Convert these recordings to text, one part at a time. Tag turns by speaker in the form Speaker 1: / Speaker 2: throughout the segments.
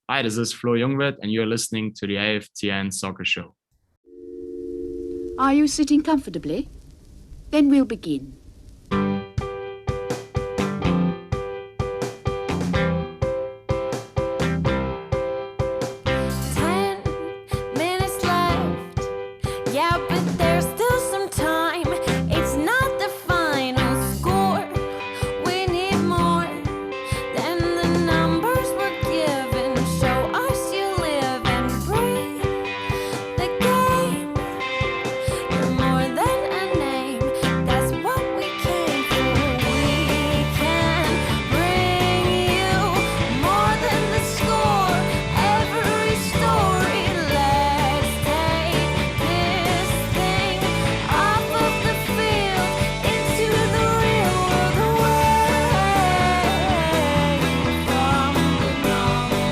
Speaker 1: Hi, this is Florian Jungwirth, and you're listening to the AFTN Soccer Show.
Speaker 2: Are you sitting comfortably? Then we'll begin.
Speaker 3: 10 minutes left. Yeah, but there's still some time. It's not the final score. We need more than the numbers we're given. Show us you live and breathe the game. You're more than a name. That's what we came for. We can bring you more than the score. Every story. Let's take this thing off of the field into the real world, away from the numbers,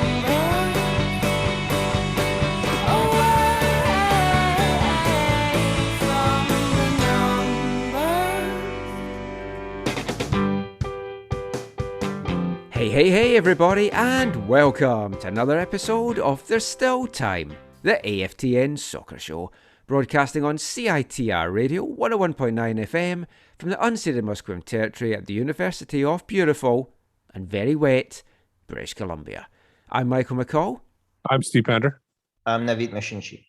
Speaker 4: Hey, everybody, and welcome to another episode of There's Still Time, the AFTN Soccer Show, broadcasting on CITR Radio 101.9 FM from the unceded Musqueam Territory at the University of beautiful and very wet British Columbia. I'm Michael McCall.
Speaker 5: I'm Steve Pander.
Speaker 6: I'm Naveed Mashinchi.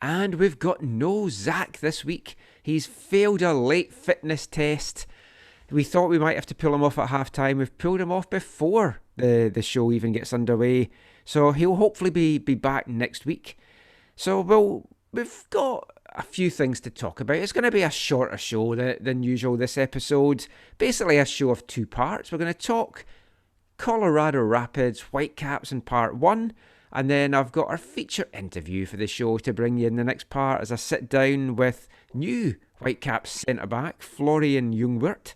Speaker 4: And we've got no Zach this week. He's failed a late fitness test. We thought we might have to pull him off at half-time. We've pulled him off before the show even gets underway. So he'll hopefully be back next week. So we've got a few things to talk about. It's going to be a shorter show than usual this episode. Basically a show of two parts. We're going to talk Colorado Rapids Whitecaps in part one. And then I've got our feature interview for the show to bring you in the next part as I sit down with new Whitecaps centre-back Florian Jungwirth.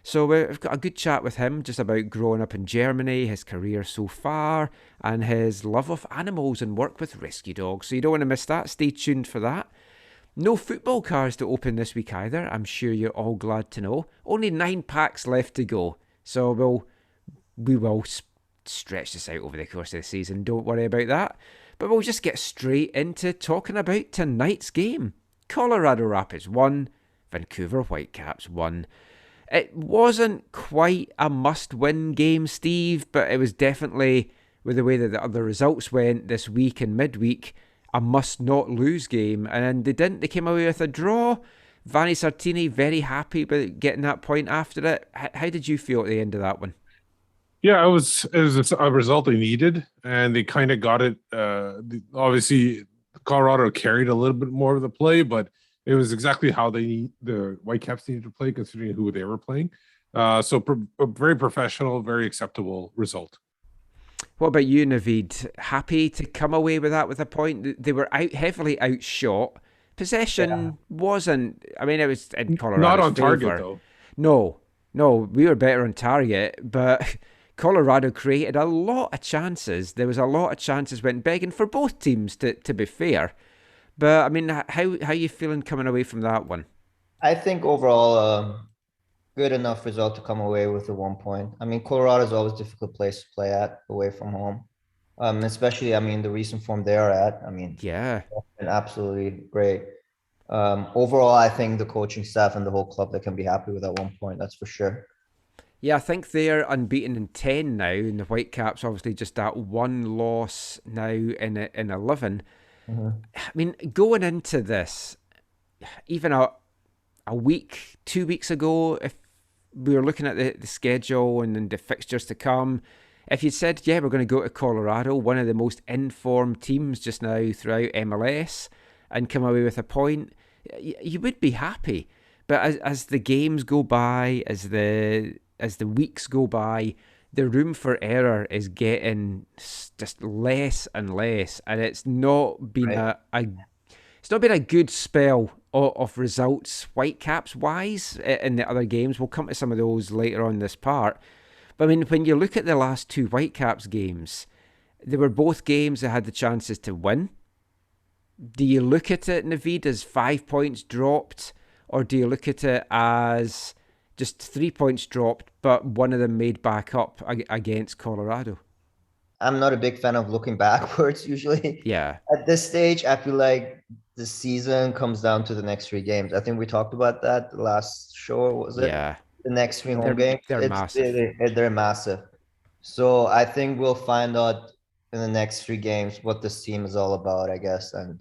Speaker 4: So we've got a good chat with him just about growing up in Germany, his career so far, and his love of animals and work with rescue dogs. So you don't want to miss that. Stay tuned for that. No football cards to open this week either. I'm sure you're all glad to know. Only 9 packs left to go. So we will stretch this out over the course of the season. Don't worry about that. But we'll just get straight into talking about tonight's game. Colorado Rapids 1, Vancouver Whitecaps 1. It wasn't quite a must-win game, Steve, but it was definitely, with the way that the other results went this week and midweek, a must-not-lose game. And they didn't. They came away with a draw. Vanni Sartini very happy about getting that point after it. How did you feel at the end of that one?
Speaker 5: Yeah, it was a result they needed, and they kind of got it. Obviously, Colorado carried a little bit more of the play, but it was exactly how the Whitecaps needed to play, considering who they were playing. A very professional, very acceptable result.
Speaker 4: What about you, Naveed? Happy to come away with that with a point? They were heavily outshot. Possession wasn't. I mean, it was in Colorado's
Speaker 5: Not on
Speaker 4: favor.
Speaker 5: target, though.
Speaker 4: No, we were better on target, but Colorado created a lot of chances. There was a lot of chances went begging for both teams, to be fair. But, I mean, how are you feeling coming away from that one?
Speaker 6: I think overall, good enough result to come away with the 1 point. I mean, Colorado is always a difficult place to play at away from home. Especially, I mean, the recent form they are at. I mean,
Speaker 4: Yeah.
Speaker 6: been absolutely great. Overall, I think the coaching staff and the whole club, they can be happy with that 1 point. That's for sure.
Speaker 4: Yeah, I think they're unbeaten in 10 now, and the Whitecaps obviously just that one loss now in 11.
Speaker 6: Mm-hmm.
Speaker 4: I mean, going into this, even a week, 2 weeks ago, if we were looking at the schedule and the fixtures to come, if you'd said, yeah, we're going to go to Colorado, one of the most informed teams just now throughout MLS, and come away with a point, you would be happy. But as the games go by, as the weeks go by, the room for error is getting just less and less, and it's not been it's not been a good spell of results Whitecaps wise in the other games. We'll come to some of those later on this part. But I mean, when you look at the last two Whitecaps games, they were both games that had the chances to win. Do you look at it, Naveed, as 5 points dropped, or do you look at it as just 3 points dropped, but one of them made back up against Colorado?
Speaker 6: I'm not a big fan of looking backwards usually.
Speaker 4: Yeah.
Speaker 6: At this stage, I feel like the season comes down to the next 3 games. I think we talked about that the last show, was it?
Speaker 4: Yeah.
Speaker 6: The next 3 home games.
Speaker 4: They're massive.
Speaker 6: They're massive. So I think we'll find out in the next 3 games what this team is all about, I guess, and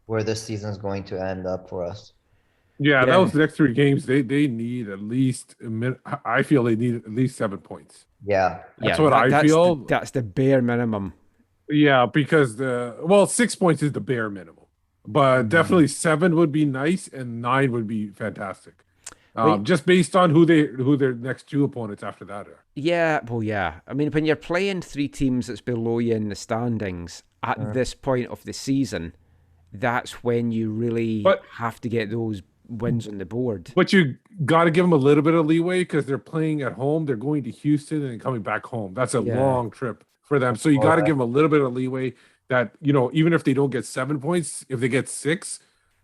Speaker 6: where this season is going to end up for us.
Speaker 5: Yeah,
Speaker 4: Yeah.
Speaker 5: those next 3 games, they need at least a minute. I feel they need at least 7 points.
Speaker 6: Yeah.
Speaker 5: That's what I feel.
Speaker 4: That's the bare minimum.
Speaker 5: Yeah, because 6 points is the bare minimum, but definitely 7 would be nice and 9 would be fantastic. Just based on who their next 2 opponents after that are.
Speaker 4: Yeah, well, yeah. I mean, when you're playing 3 teams that's below you in the standings at this point of the season, that's when you really have to get those wins on the board.
Speaker 5: But you got to give them a little bit of leeway because they're playing at home. They're going to Houston and coming back home. That's a long trip for them. So you got to give them a little bit of leeway that, even if they don't get 7 points, if they get 6,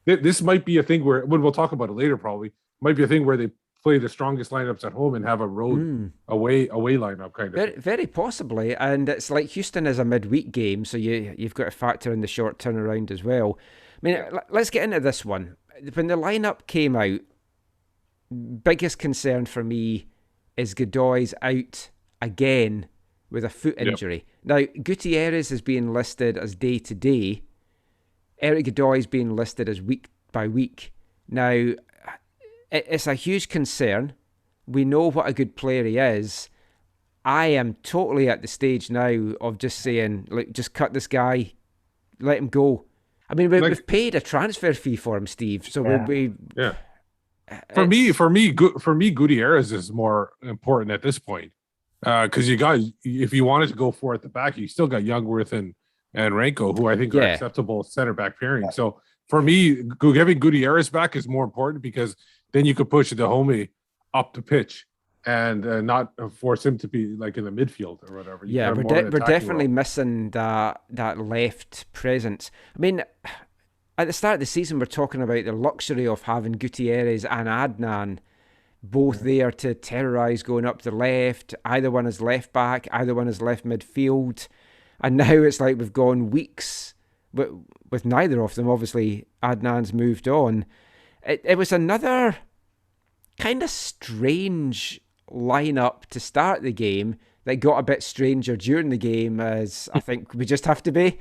Speaker 5: this might be a thing where, when we'll talk about it later, probably might be a thing where they play the strongest lineups at home and have a road away lineup kind of.
Speaker 4: Very possibly, and it's like Houston is a midweek game, so you've got to factor in the short turnaround as well. I mean, let's get into this one. When the lineup came out, biggest concern for me is Godoy's out again with a foot injury. Now, Gutierrez is being listed as day to day. Eric Godoy is being listed as week by week. Now, it's a huge concern. We know what a good player he is. I am totally at the stage now of just saying, like, just cut this guy, let him go. I mean, we've paid a transfer fee for him, Steve. So
Speaker 5: For me, Gutierrez is more important at this point because if you wanted to go for at the back, you still got Jungwirth and Renko, who I think are acceptable center back pairing. Yeah. So for me, having Gutierrez back is more important because then you could push the homie up the pitch and not force him to be like in the midfield or whatever.
Speaker 4: We're definitely missing that left presence. I mean, at the start of the season, we're talking about the luxury of having Gutierrez and Adnan both there to terrorise going up the left. Either one is left back, either one is left midfield. And now it's like we've gone weeks with neither of them. Obviously, Adnan's moved on. It was another kind of strange lineup to start the game that got a bit stranger during the game, as I think we just have to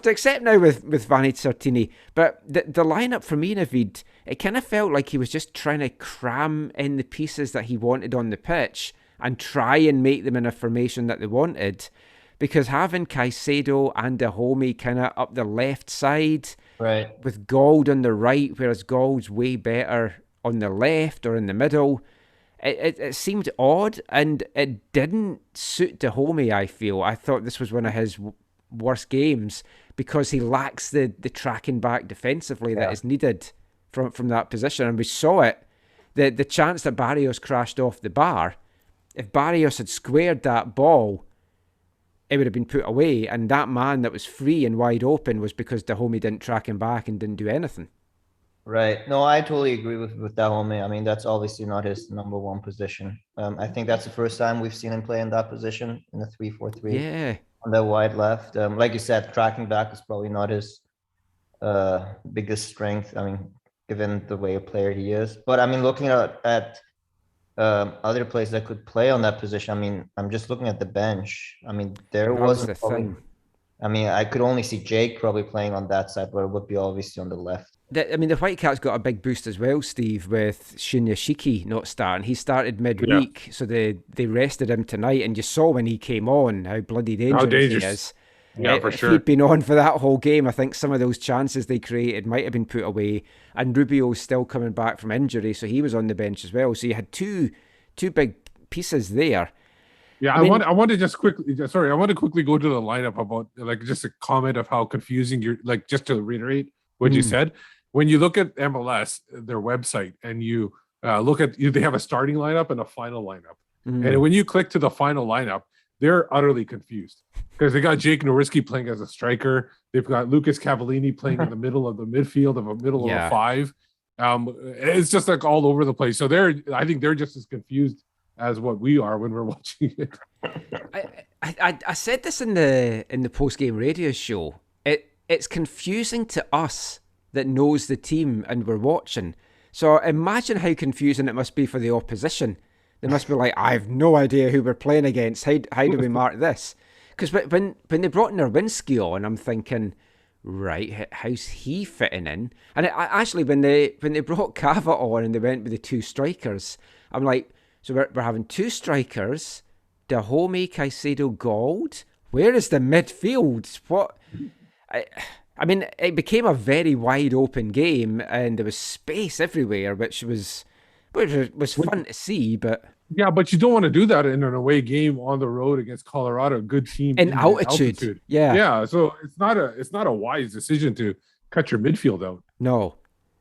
Speaker 4: accept now with Vanni Sartini. But the lineup for me, Naveed, it kind of felt like he was just trying to cram in the pieces that he wanted on the pitch and try and make them in a formation that they wanted. Because having Caicedo and Dahomey kind of up the left side,
Speaker 6: right, with
Speaker 4: Gold on the right, whereas Gold's way better on the left or in the middle, it seemed odd, and it didn't suit Dahomey, I feel. I thought this was one of his worst games because he lacks the tracking back defensively that is needed from that position. And we saw it, the chance that Barrios crashed off the bar. If Barrios had squared that ball, it would have been put away, and that man that was free and wide open was because Dahomey didn't track him back and didn't do anything.
Speaker 6: Right. No, I totally agree with Dahomey. I mean, that's obviously not his number one position. I think that's the first time we've seen him play in that position in the 3-4-3.
Speaker 4: Yeah.
Speaker 6: On the wide left. Like you said, tracking back is probably not his biggest strength. I mean, given the way a player he is. But I mean, looking at other players that could play on that position, I mean, I'm just looking at the bench. I mean, I could only see Jake probably playing on that side, but it would be obviously on the left.
Speaker 4: The Whitecaps got a big boost as well, Steve, with Shunya Shiki not starting. He started midweek, so they rested him tonight, and you saw when he came on how bloody dangerous he is.
Speaker 5: Yeah, for sure.
Speaker 4: If he'd been on for that whole game, I think some of those chances they created might have been put away. And Rubio's still coming back from injury, so he was on the bench as well. So you had two big pieces there.
Speaker 5: Yeah, I want to quickly go to the lineup about like just a comment of how confusing you're, like, just to reiterate what you said. When you look at MLS, their website, and you look at, they have a starting lineup and a final lineup. And when you click to the final lineup, they're utterly confused because they got Jake Nowitzki playing as a striker. They've got Lucas Cavallini playing in the middle of the midfield of a five. It's just like all over the place. So I think they're just as confused as what we are when we're watching it.
Speaker 4: I said this in the post-game radio show. It's confusing to us that knows the team and we're watching. So imagine how confusing it must be for the opposition. They must be like, I have no idea who we're playing against. How do we mark this? Because when they brought Nerwinski on, I'm thinking, right, how's he fitting in? And actually, when they brought Cava on and they went with the two strikers, I'm like, so we're having two strikers, Dahomey, Caicedo, Gold. Where is the midfield? What? I mean, it became a very wide open game, and there was space everywhere, which was fun to see. But
Speaker 5: yeah, but you don't want to do that in an away game on the road against Colorado, a good team
Speaker 4: in altitude. Yeah.
Speaker 5: So it's not a wise decision to cut your midfield out.
Speaker 4: No,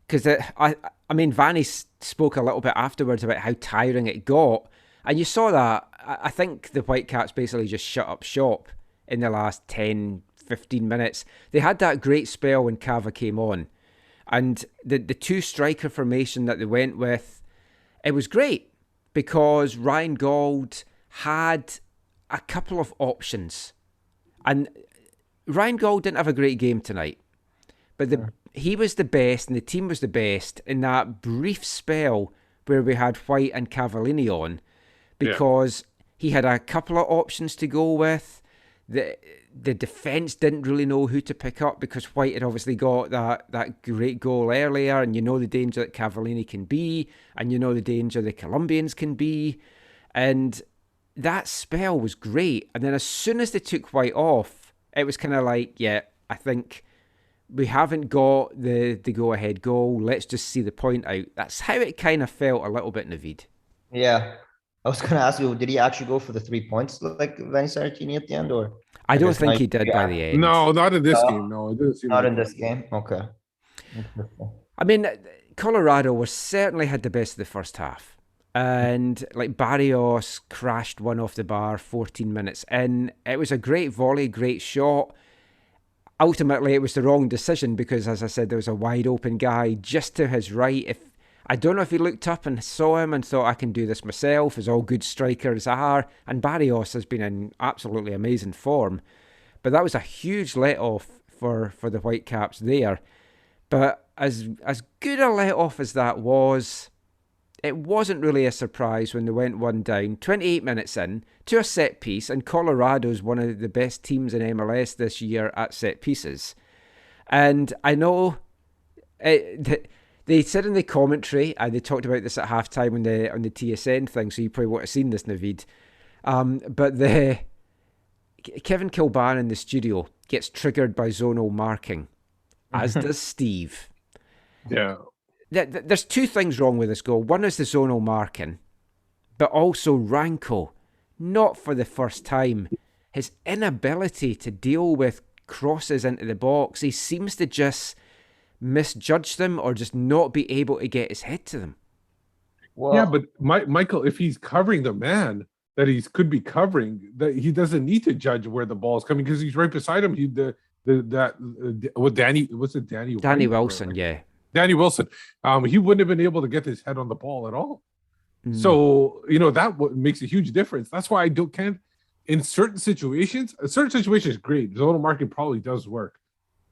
Speaker 4: because I mean, Vanny spoke a little bit afterwards about how tiring it got, and you saw that. I think the Whitecaps basically just shut up shop in the last 10, 15 minutes. They had that great spell when Cava came on, and the two striker formation that they went with, it was great because Ryan Gauld had a couple of options, and Ryan Gauld didn't have a great game tonight, but he was the best and the team was the best in that brief spell where we had White and Cavallini on, because he had a couple of options to go with. The defence didn't really know who to pick up because White had obviously got that great goal earlier, and you know the danger that Cavallini can be, and you know the danger the Colombians can be, and that spell was great. And then as soon as they took White off, it was kind of like, yeah, I think we haven't got the go-ahead goal. Let's just see the point out. That's how it kind of felt a little bit, Naveed.
Speaker 6: Yeah. I was going to ask you, did he actually go for the 3 points like Vanni Sartini at the end, or?
Speaker 4: I don't think he did by the end.
Speaker 5: No, not in this game. No, it didn't seem
Speaker 6: not
Speaker 5: like
Speaker 6: in this game. Okay.
Speaker 4: I mean, Colorado certainly had the best of the first half. And like Barrios crashed one off the bar 14 minutes in. It was a great volley, great shot. Ultimately, it was the wrong decision because, as I said, there was a wide open guy just to his right. I don't know if he looked up and saw him and thought, I can do this myself, as all good strikers are. And Barrios has been in absolutely amazing form. But that was a huge let-off for the Whitecaps there. But as good a let-off as that was, it wasn't really a surprise when they went one down, 28 minutes in, to a set piece. And Colorado's one of the best teams in MLS this year at set pieces. And I know they said in the commentary, and they talked about this at halftime on the TSN thing, so you probably won't have seen this, Naveed. But Kevin Kilban in the studio gets triggered by zonal marking, as does Steve.
Speaker 5: Yeah.
Speaker 4: There's two things wrong with this goal. One is the zonal marking, but also Ranko, not for the first time, his inability to deal with crosses into the box. He seems to just misjudge them or just not be able to get his head to them.
Speaker 5: Well, yeah, but Michael, if he's covering the man that he could be covering, that he doesn't need to judge where the ball is coming because he's right beside him. Danny
Speaker 4: Wilson, yeah.
Speaker 5: Danny Wilson. He wouldn't have been able to get his head on the ball at all. So, that makes a huge difference. That's why I can't, in certain situations great. Zonal marking probably does work.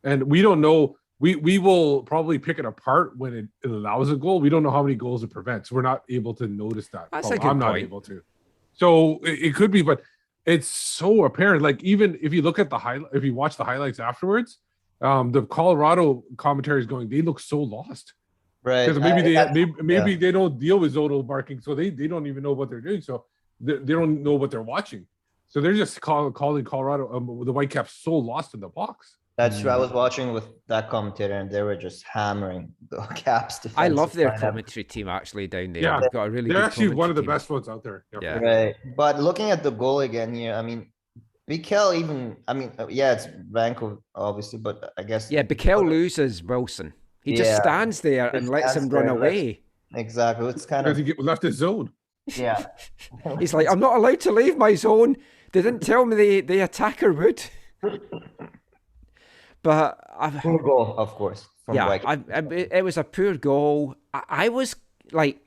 Speaker 5: And we don't know. We will probably pick it apart when it allows a goal. We don't know how many goals it prevents. We're not able to notice that. I'm not able to. So it could be, but it's so apparent. Like even if you look at if you watch the highlights afterwards, the Colorado commentary is going, they look so lost.
Speaker 6: Right.
Speaker 5: Because maybe they don't deal with zonal marking, so they don't even know what they're doing. So they don't know what they're watching. So they're just calling Colorado, the Whitecaps, so lost in the box.
Speaker 6: That's true. I was watching with that commentator, and they were just hammering the Caps.
Speaker 4: I love their commentary team actually down there.
Speaker 5: Yeah,
Speaker 4: they've got a really.
Speaker 5: They're
Speaker 4: good
Speaker 5: actually one of the
Speaker 4: team.
Speaker 5: best ones out there.
Speaker 4: Yeah.
Speaker 6: Right. But looking at the goal again here, I mean, Bikel it's Vancouver obviously, but I guess
Speaker 4: Bikel loses Wilson. He just stands there and lets him run away.
Speaker 6: Exactly. It's kind
Speaker 5: of he left his zone.
Speaker 6: Yeah.
Speaker 4: He's like, I'm not allowed to leave my zone. They didn't tell me the attacker would. But
Speaker 6: poor goal, of course.
Speaker 4: It was a poor goal. I was like,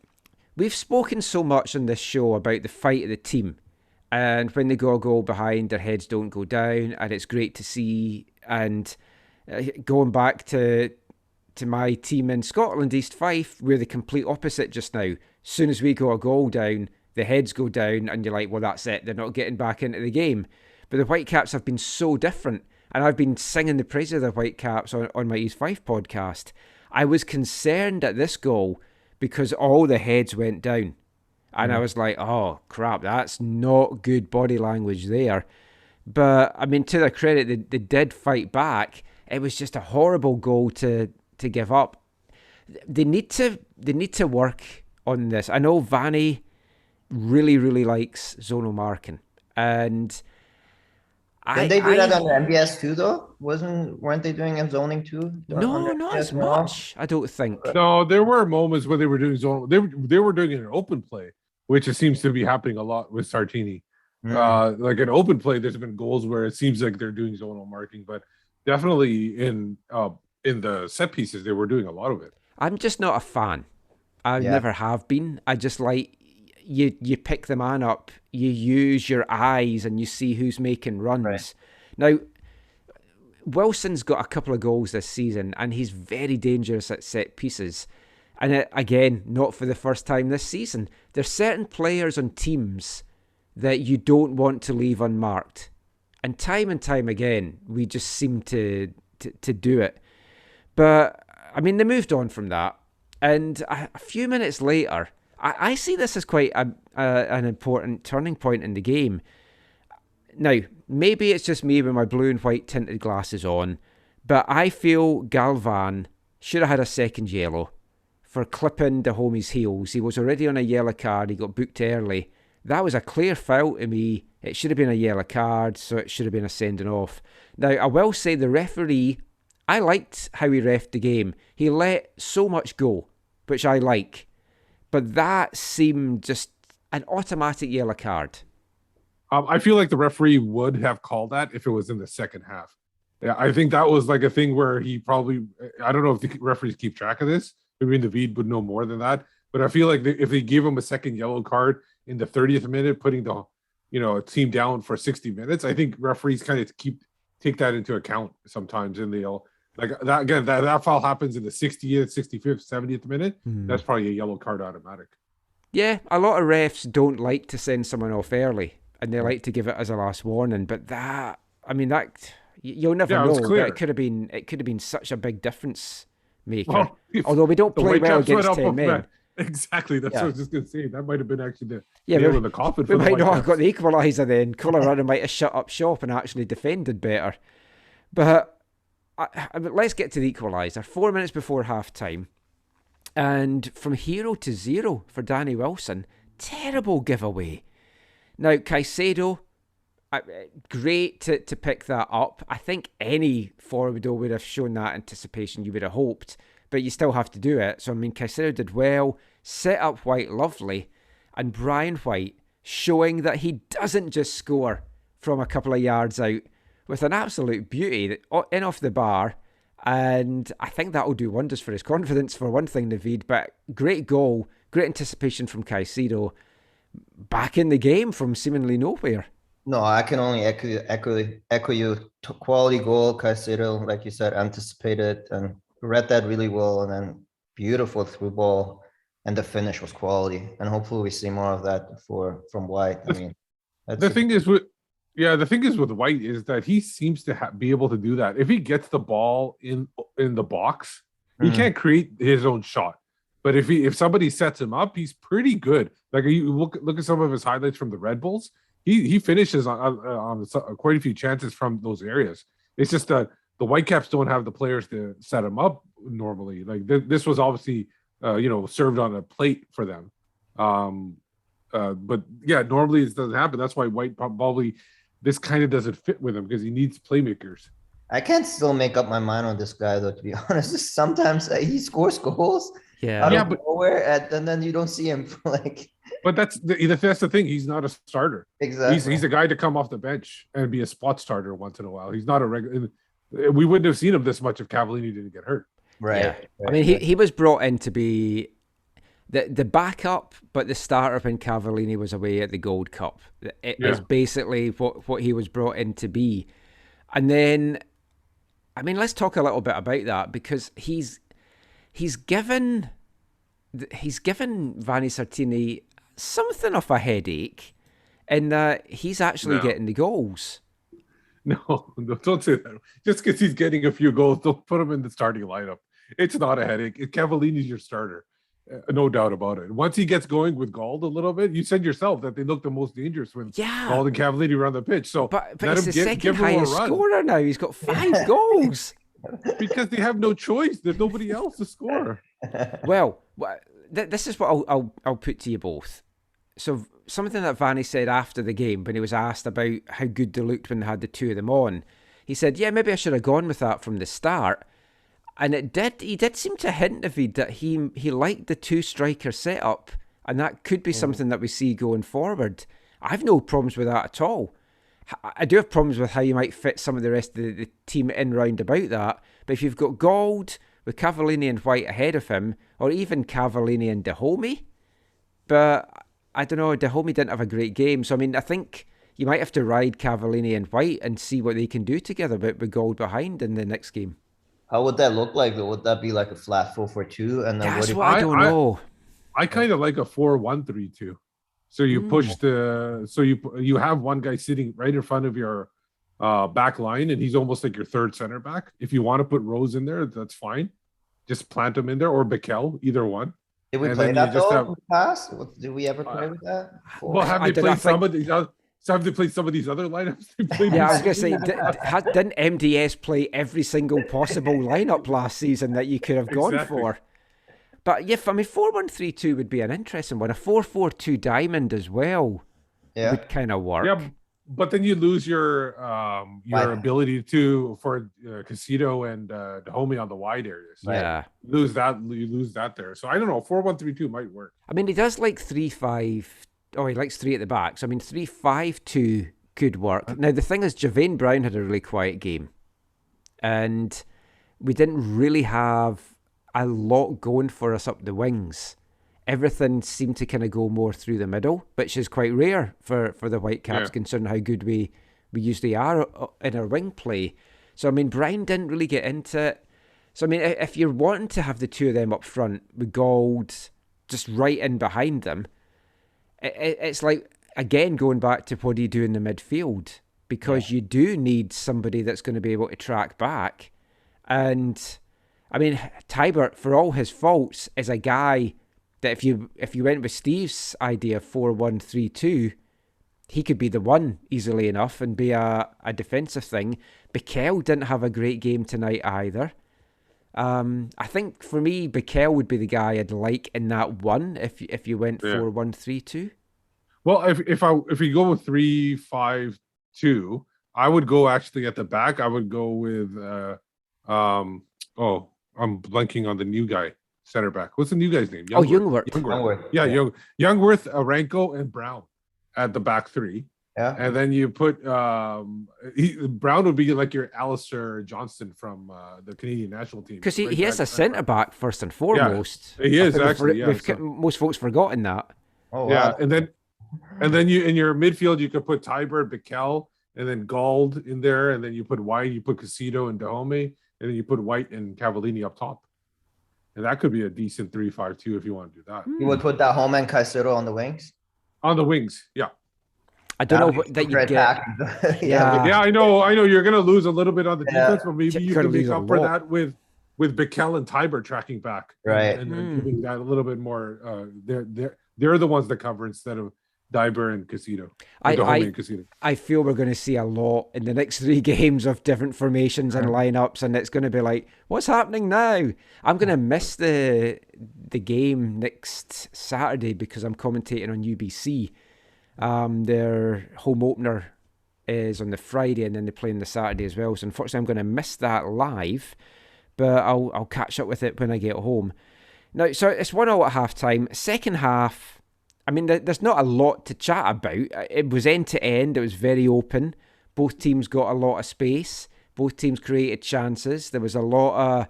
Speaker 4: we've spoken so much on this show about the fight of the team, And when they go a goal behind, their heads don't go down, and it's great to see. And going back to my team in Scotland, East Fife, we're the complete opposite just now. As soon as we go a goal down, the heads go down, and you're like, well, that's it. They're not getting back into the game. But the Whitecaps have been so different. And I've been singing the praise of the Whitecaps on my East Fife podcast. I was concerned at this goal because all the heads went down. And I was like, oh, crap, that's not good body language there. But, I mean, to their credit, they did fight back. It was just a horrible goal to give up. They need to work on this. I know Vanny really, really likes zonal marking. And
Speaker 6: Did they do that on the MBS too, though? Weren't they doing a zoning too?
Speaker 4: No, not as much. I don't think.
Speaker 5: No, there were moments where they were doing zone. They were doing it in an open play, which it seems to be happening a lot with Sartini. Like an open play, there's been goals where it seems like they're doing zonal marking, but definitely in the set pieces, they were doing a lot of it.
Speaker 4: I'm just not a fan. I never have been. I just like you pick the man up, you use your eyes, and you see who's making runs. Right. Now, Wilson's got a couple of goals this season, and he's very dangerous at set pieces. And again, not for the first time this season. There's certain players on teams that you don't want to leave unmarked. And time again, we just seem to do it. But, I mean, they moved on from that. And a few minutes later, I see this as quite an important turning point in the game. Now, maybe it's just me with my blue and white tinted glasses on, but I feel Galvan should have had a second yellow for clipping the homie's heels. He was already on a yellow card. He got booked early. That was a clear foul to me. It should have been a yellow card, so it should have been a sending off. Now, I will say the referee, I liked how he reffed the game. He let so much go, which I like. But that seemed just an automatic yellow card.
Speaker 5: I feel like the referee would have called that if it was in the second half. Yeah, I think that was like a thing where he probably, I don't know if the referees keep track of this. Maybe Naveed would know more than that. But I feel like if they gave him a second yellow card in the 30th minute, putting the team down for 60 minutes, I think referees kind of take that into account sometimes, and they'll like that again. That foul happens in the 60th, 65th, 70th minute. That's probably a yellow card automatic.
Speaker 4: Yeah, a lot of refs don't like to send someone off early, and they like to give it as a last warning. But that, I mean, that you'll never know. But it could have been such a big difference maker. Well, although we don't play well against 10 men.
Speaker 5: Exactly. That's what I was just going to say. That might have been actually the nail in the coffin.
Speaker 4: We might not have got the equaliser then. Colorado might have shut up shop and actually defended better. But I mean, let's get to the equaliser. 4 minutes before half-time. And from 0-0 for Danny Wilson. Terrible giveaway. Now, Caicedo, great to pick that up. I think any forward would have shown that anticipation, you would have hoped. But you still have to do it. So, I mean, Caicedo did well, set up White lovely, and Brian White showing that he doesn't just score from a couple of yards out with an absolute beauty in off the bar. And I think that will do wonders for his confidence, for one thing, Naveed. But great goal, great anticipation from Caicedo. Back in the game from seemingly nowhere.
Speaker 6: No, I can only echo you. Quality goal, Caicedo, like you said, anticipated and read that really well, and then beautiful through ball, and the finish was quality, and hopefully we see more of that from White. I mean,
Speaker 5: the thing is with White is that he seems to be able to do that. If he gets the ball in the box, he can't create his own shot. But if somebody sets him up, he's pretty good. Like you look at some of his highlights from the Red Bulls, he finishes on quite a few chances from those areas. It's just that the Whitecaps don't have the players to set him up normally. Like this was obviously, served on a plate for them. But yeah, normally it doesn't happen. That's why White probably, this kind of doesn't fit with him because he needs playmakers.
Speaker 6: I can't still make up my mind on this guy though, to be honest. Sometimes he scores goals out of nowhere, and then you don't see him for like.
Speaker 5: But that's the thing. He's not a starter.
Speaker 6: Exactly.
Speaker 5: He's a guy to come off the bench and be a spot starter once in a while. He's not a regular. We wouldn't have seen him this much if Cavallini didn't get hurt.
Speaker 6: Right.
Speaker 4: Yeah. I mean, he was brought in to be the backup, but the starter when Cavallini was away at the Gold Cup. It is basically what he was brought in to be. And then, I mean, let's talk a little bit about that, because he's given Vanni Sartini something of a headache in that he's actually getting the goals.
Speaker 5: No, don't say that. Just because he's getting a few goals, don't put him in the starting lineup. It's not a headache. Cavallini's your starter. No doubt about it. Once he gets going with Gauld a little bit, you said yourself that they look the most dangerous when Gauld and Cavallini were on the pitch. So,
Speaker 4: but it's the second highest scorer now. He's got 5 goals.
Speaker 5: Because they have no choice. There's nobody else to score.
Speaker 4: Well, this is what I'll put to you both. So something that Vanni said after the game when he was asked about how good they looked when they had the two of them on, he said, "Yeah, maybe I should have gone with that from the start." And he did seem to hint, David, that he liked the 2 striker setup, and that could be something that we see going forward. I have no problems with that at all. I do have problems with how you might fit some of the rest of the team in round about that. But if you've got Gauld with Cavallini and White ahead of him, or even Cavallini and Dahomey, but I don't know, Dahomey didn't have a great game. So, I mean, I think you might have to ride Cavallini and White and see what they can do together with Gauld behind in the next game.
Speaker 6: How would that look like, though? Would that be like a flat 4-4-2? And then
Speaker 4: That's what I don't know.
Speaker 5: I kind of like a 4-1-3-2. So you push you have one guy sitting right in front of your back line, and he's almost like your third center back. If you want to put Rose in there, that's fine. Just plant him in there, or Bikel, either one.
Speaker 6: Did we play that though in the past? Did we ever play with that?
Speaker 5: Well, have they played some of these? Have they played some of these other lineups?
Speaker 4: Yeah, I was going to say, didn't MDS play every single possible lineup last season that you could have gone for? But yeah, I mean, 4-1-3-2 would be an interesting one. A 4-4-2 diamond as well would kind of work. Yeah,
Speaker 5: but then you lose your ability for Casito and Dahomey on the wide areas.
Speaker 4: Yeah,
Speaker 5: you lose that there. So I don't know. 4-1-3-2 might work.
Speaker 4: I mean, he does like 3-5. Oh, he likes 3 at the back. So I mean, 3-5-2 could work. Now the thing is, Javain Brown had a really quiet game, and we didn't really have a lot going for us up the wings. Everything seemed to kind of go more through the middle, which is quite rare for the Whitecaps, considering how good we usually are in our wing play. So, I mean, Brown didn't really get into it. So, I mean, if you're wanting to have the two of them up front with Gauld just right in behind them, it's like, again, going back to what do you do in the midfield? Because you do need somebody that's going to be able to track back. And, I mean, Tybert, for all his faults, is a guy that if you went with Steve's idea 4-1-3-2, he could be the one easily enough and be a defensive thing. Bikel didn't have a great game tonight either. I think for me, Bikel would be the guy I'd like in that one if you went 4-1-3-2.
Speaker 5: Well, if you go with 3-5-2, I would go actually at the back. I would go with I'm blanking on the new guy, center back. What's the new guy's name?
Speaker 6: Jungwirth.
Speaker 5: Yeah, Jungwirth, Aranko, and Brown at the back 3. Yeah, and then you put Brown would be like your Alistair Johnston from the Canadian national team,
Speaker 4: because he is a centre back first and foremost.
Speaker 5: Yeah, he is actually.
Speaker 4: Most folks forgotten that.
Speaker 5: Oh, yeah, wow. and then you in your midfield you could put Tybert, Bikel, and then Gauld in there, and then you put White, you put Casito and Dahomey, and then you put White and Cavallini up top, and that could be a decent 3-5-2 if you want to do that.
Speaker 6: You would put Dahomey and Casito on the wings.
Speaker 5: On the wings, yeah.
Speaker 4: I don't know what that you get.
Speaker 5: Yeah, I know. You're going to lose a little bit on the defense, but maybe you can make up for that with Bikel and Tybert tracking back,
Speaker 6: right?
Speaker 5: And giving that a little bit more. They're the ones that cover instead of Diber and Casito.
Speaker 4: I feel we're going to see a lot in the next 3 games of different formations and lineups, and it's going to be like, what's happening now? I'm going to miss the game next Saturday because I'm commentating on UBC. Their home opener is on the Friday, and then they play on the Saturday as well. So unfortunately, I'm going to miss that live, but I'll catch up with it when I get home. Now, so it's 1-1 at half-time. Second half, I mean, there's not a lot to chat about. It was end-to-end. It was very open. Both teams got a lot of space. Both teams created chances. There was a lot of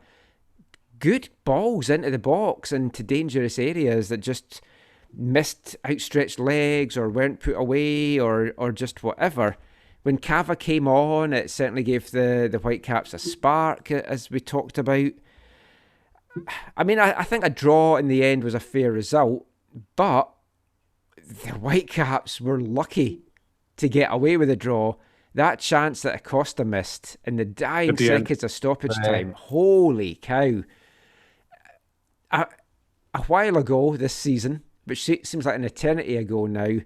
Speaker 4: good balls into the box and to dangerous areas that just missed outstretched legs or weren't put away or just whatever. When Cava came on, it certainly gave the Whitecaps a spark, as we talked about. I mean, I think a draw in the end was a fair result, but the Whitecaps were lucky to get away with a draw. That chance that Acosta missed in the dying seconds of stoppage time, holy cow. A while ago this season, which seems like an eternity ago now,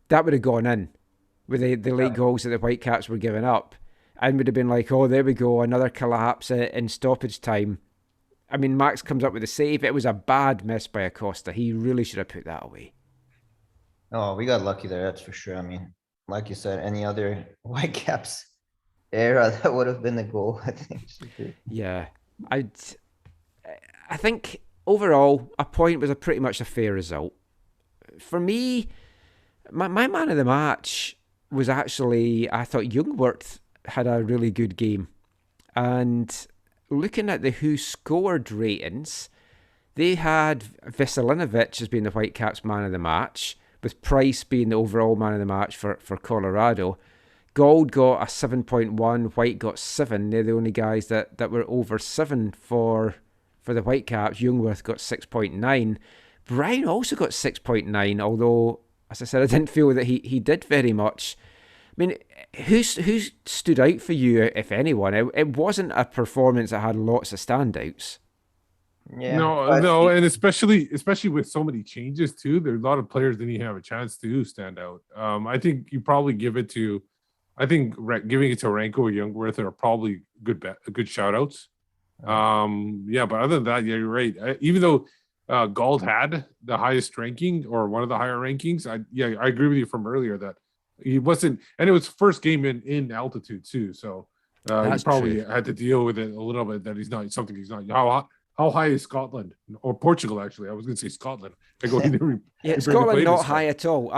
Speaker 4: that would have gone in with the late goals that the Whitecaps were giving up, and would have been like, oh, there we go, another collapse in stoppage time. I mean, Max comes up with a save. It was a bad miss by Acosta. He really should have put that away.
Speaker 6: Oh, we got lucky there, that's for sure. I mean, like you said, any other Whitecaps era, that would have been the goal, I think.
Speaker 4: Yeah, I think overall, a point was pretty much a fair result. For me, my man of the match was actually, I thought Jungwirth had a really good game. And looking at the who scored ratings, they had Veselinovic as being the Whitecaps man of the match, with Price being the overall man of the match for Colorado. Gold got a 7.1, White got 7. They're the only guys that were over 7 for the Whitecaps. Jungwirth got 6.9. Brown also got 6.9, although, as I said, I didn't feel that he did very much. I mean, who stood out for you, if anyone? It wasn't a performance that had lots of standouts.
Speaker 6: Yeah.
Speaker 5: No, and especially with so many changes too. There's a lot of players that didn't even have a chance to stand out. I think you probably giving it to Ranko or Jungwirth are probably good shout outs. Yeah, but other than that, yeah, you're right. Even though Gauld had the highest ranking or one of the higher rankings, I agree with you from earlier that he wasn't, and it was first game in altitude too. So he probably had to deal with it a little bit that he's not. How high is Scotland or Portugal? Actually, I was going to say Scotland.
Speaker 4: Scotland not high at all.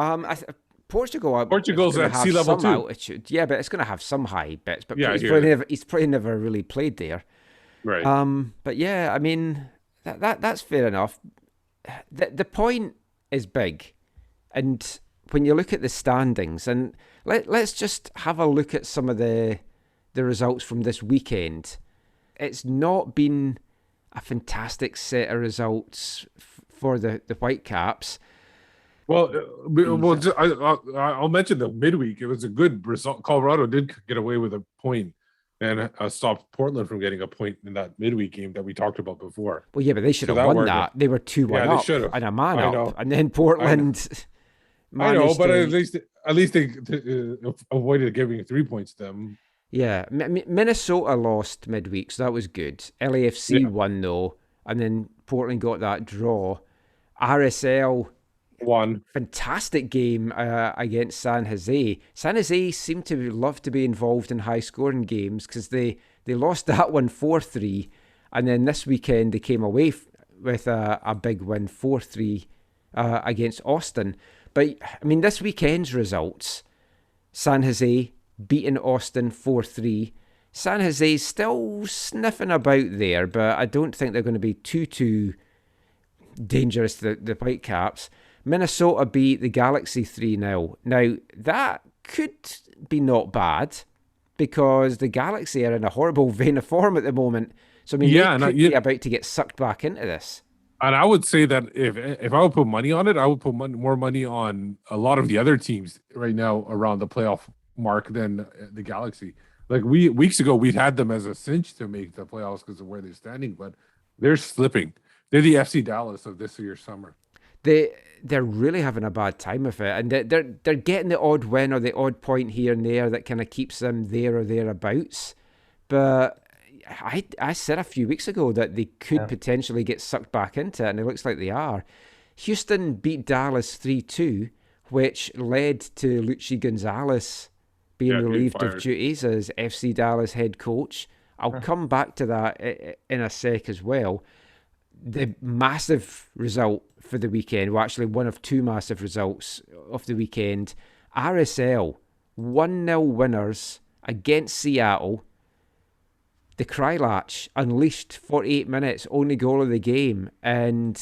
Speaker 4: Portugal's
Speaker 5: at sea level too.
Speaker 4: Altitude. Yeah, but it's going to have some high bits. But
Speaker 5: yeah,
Speaker 4: he's probably never really played there.
Speaker 5: Right.
Speaker 4: But yeah, I mean that's fair enough. The point is big, and when you look at the standings, and let's just have a look at some of the results from this weekend. It's not been a fantastic set of results for the Whitecaps.
Speaker 5: Well, I'll mention the midweek. It was a good result. Colorado did get away with a point and stopped Portland from getting a point in that midweek game that we talked about before.
Speaker 4: Well, yeah, but they should have won that. They were 2-1 up and a man up, and then Portland.
Speaker 5: I know, but at least they avoided giving 3 points to them.
Speaker 4: Yeah, Minnesota lost midweek, so that was good. LAFC won, though, and then Portland got that draw. RSL
Speaker 5: won.
Speaker 4: Fantastic game against San Jose. San Jose seemed to love to be involved in high-scoring games because they lost that one 4-3, and then this weekend they came away with a big win, 4-3 against Austin. But, I mean, this weekend's results, San Jose beating Austin 4-3. San Jose's still sniffing about there, but I don't think they're going to be too dangerous to the Whitecaps. Minnesota beat the Galaxy 3-0. Now, that could be not bad because the Galaxy are in a horrible vein of form at the moment. So, I mean, they could be about to get sucked back into this.
Speaker 5: And I would say that if I would put money on it, I would put more money on a lot of the other teams right now around the playoff mark than the Galaxy. Like weeks ago, we'd had them as a cinch to make the playoffs because of where they're standing, but they're slipping. They're the FC Dallas of this year's summer.
Speaker 4: They're really having a bad time with it, and they're getting the odd win or the odd point here and there that kind of keeps them there or thereabouts. But I said a few weeks ago that they could potentially get sucked back into it, and it looks like they are. Houston beat Dallas 3-2, which led to Luchi Gonzalez being relieved of duties as FC Dallas head coach. I'll come back to that in a sec as well. The massive result for the weekend, well, actually one of two massive results of the weekend, RSL 1-0 winners against Seattle. the Krylatch unleashed 48 minutes, only goal of the game, and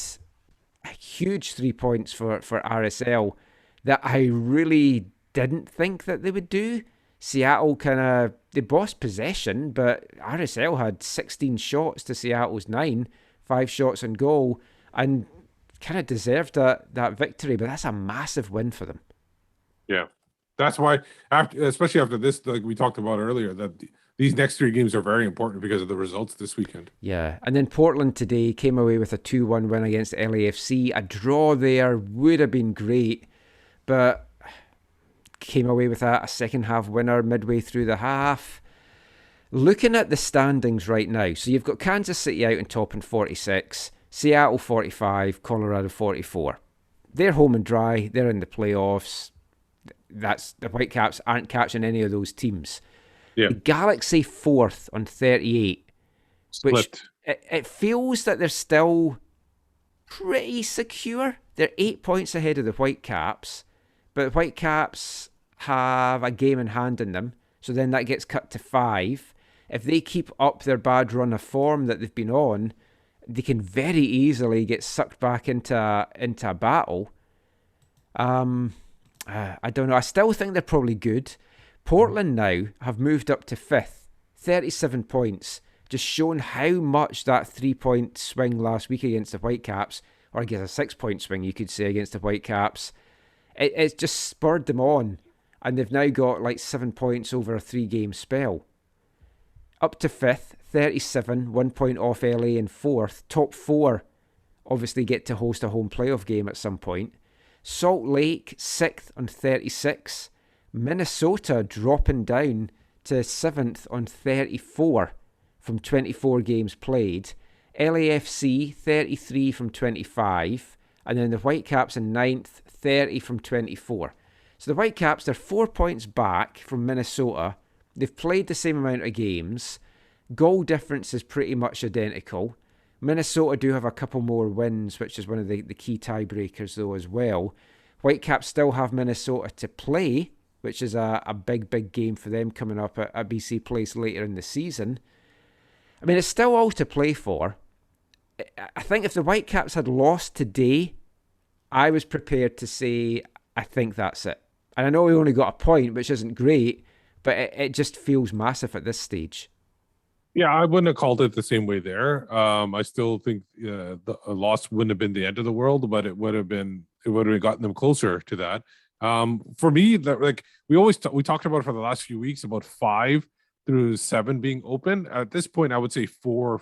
Speaker 4: a huge 3 points for RSL that I really didn't think that they would do. Seattle they bossed possession, but RSL had 16 shots to Seattle's 9, 5 shots on goal, and kind of deserved that victory, but that's a massive win for them.
Speaker 5: Yeah. That's why, especially after this, like we talked about earlier, that these next 3 games are very important because of the results this weekend.
Speaker 4: Yeah, and then Portland today came away with a 2-1 win against LAFC. A draw there would have been great, but came away with a second half winner midway through the half. Looking at the standings right now, so you've got Kansas City out on top in 46, Seattle 45, Colorado 44. They're home and dry, they're in the playoffs. That's the Whitecaps aren't catching any of those teams.
Speaker 5: Yeah.
Speaker 4: The Galaxy 4th on 38,
Speaker 5: Split.
Speaker 4: which it feels that they're still pretty secure. They're 8 points ahead of the Whitecaps, but the Whitecaps have a game in hand in them, so then that gets cut to 5. If they keep up their bad run of form that they've been on, they can very easily get sucked back into a battle. I don't know. I still think they're probably good. Portland now have moved up to 5th, 37 points, just showing how much that 3-point swing last week against the Whitecaps, or I guess a 6-point swing you could say against the Whitecaps, it's just spurred them on, and they've now got like 7 points over a 3-game spell. Up to 5th, 37, 1 point off LA in 4th. Top 4 obviously get to host a home playoff game at some point. Salt Lake 6th on 36. Minnesota dropping down to 7th on 34 from 24 games played. LAFC 33 from 25. And then the Whitecaps in 9th, 30 from 24. So the Whitecaps, they're 4 points back from Minnesota. They've played the same amount of games. Goal difference is pretty much identical. Minnesota do have a couple more wins, which is one of the key tiebreakers though as well. Whitecaps still have Minnesota to play, which is a big game for them coming up at BC Place later in the season. I mean, it's still all to play for. I think if the Whitecaps had lost today, I was prepared to say, I think that's it. And I know we only got a point, which isn't great, but it just feels massive at this stage.
Speaker 5: Yeah, I wouldn't have called it the same way there. I still think a loss wouldn't have been the end of the world, but it would have gotten them closer to that. For me, like we talked about for the last few weeks about 5 through 7 being open. At this point, I would say 4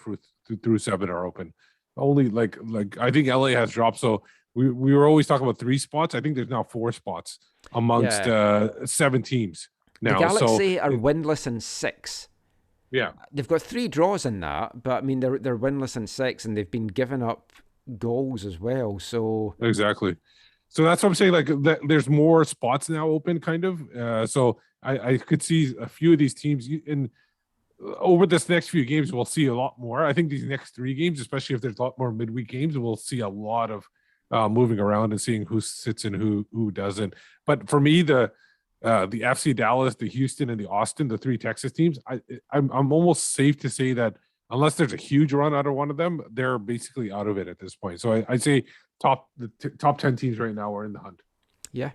Speaker 5: through 7 are open. Only like I think LA has dropped, so we were always talking about 3 spots. I think there's now 4 spots amongst 7 teams now.
Speaker 4: The Galaxy are winless in 6.
Speaker 5: Yeah,
Speaker 4: they've got 3 draws in that, but I mean they're winless in 6, and they've been giving up goals as well. So
Speaker 5: exactly. So that's what I'm saying. Like there's more spots now open, kind of. So I could see a few of these teams over this next few games. We'll see a lot more. I think these next 3 games, especially if there's a lot more midweek games, we'll see a lot of moving around and seeing who sits and who doesn't. But for me, the FC Dallas, the Houston, and the Austin, the 3 Texas teams, I'm almost safe to say that unless there's a huge run out of one of them, they're basically out of it at this point. So I'd say the top 10 teams right now are in the hunt.
Speaker 4: Yeah.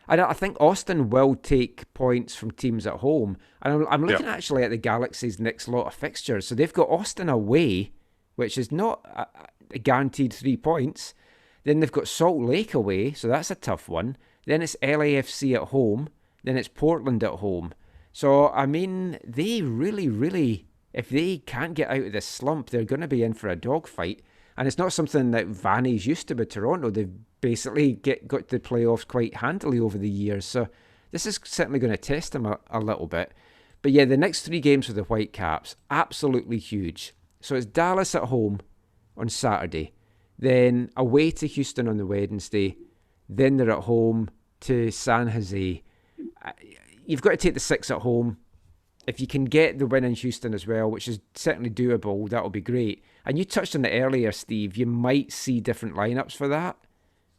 Speaker 4: I think Austin will take points from teams at home. And I'm looking actually at the Galaxy's next lot of fixtures. So they've got Austin away, which is not a guaranteed 3 points. Then they've got Salt Lake away, so that's a tough one. Then it's LAFC at home. Then it's Portland at home. So, I mean, they really, if they can't get out of this slump, they're going to be in for a dogfight. And it's not something that Vanny's used to with Toronto. They've basically got to the playoffs quite handily over the years. So this is certainly going to test them a little bit. But yeah, the next 3 games for the Whitecaps, absolutely huge. So it's Dallas at home on Saturday. Then away to Houston on the Wednesday. Then they're at home to San Jose. You've got to take the 6 at home. If you can get the win in Houston as well, which is certainly doable, that'll be great. And you touched on it earlier, Steve. You might see different lineups for that.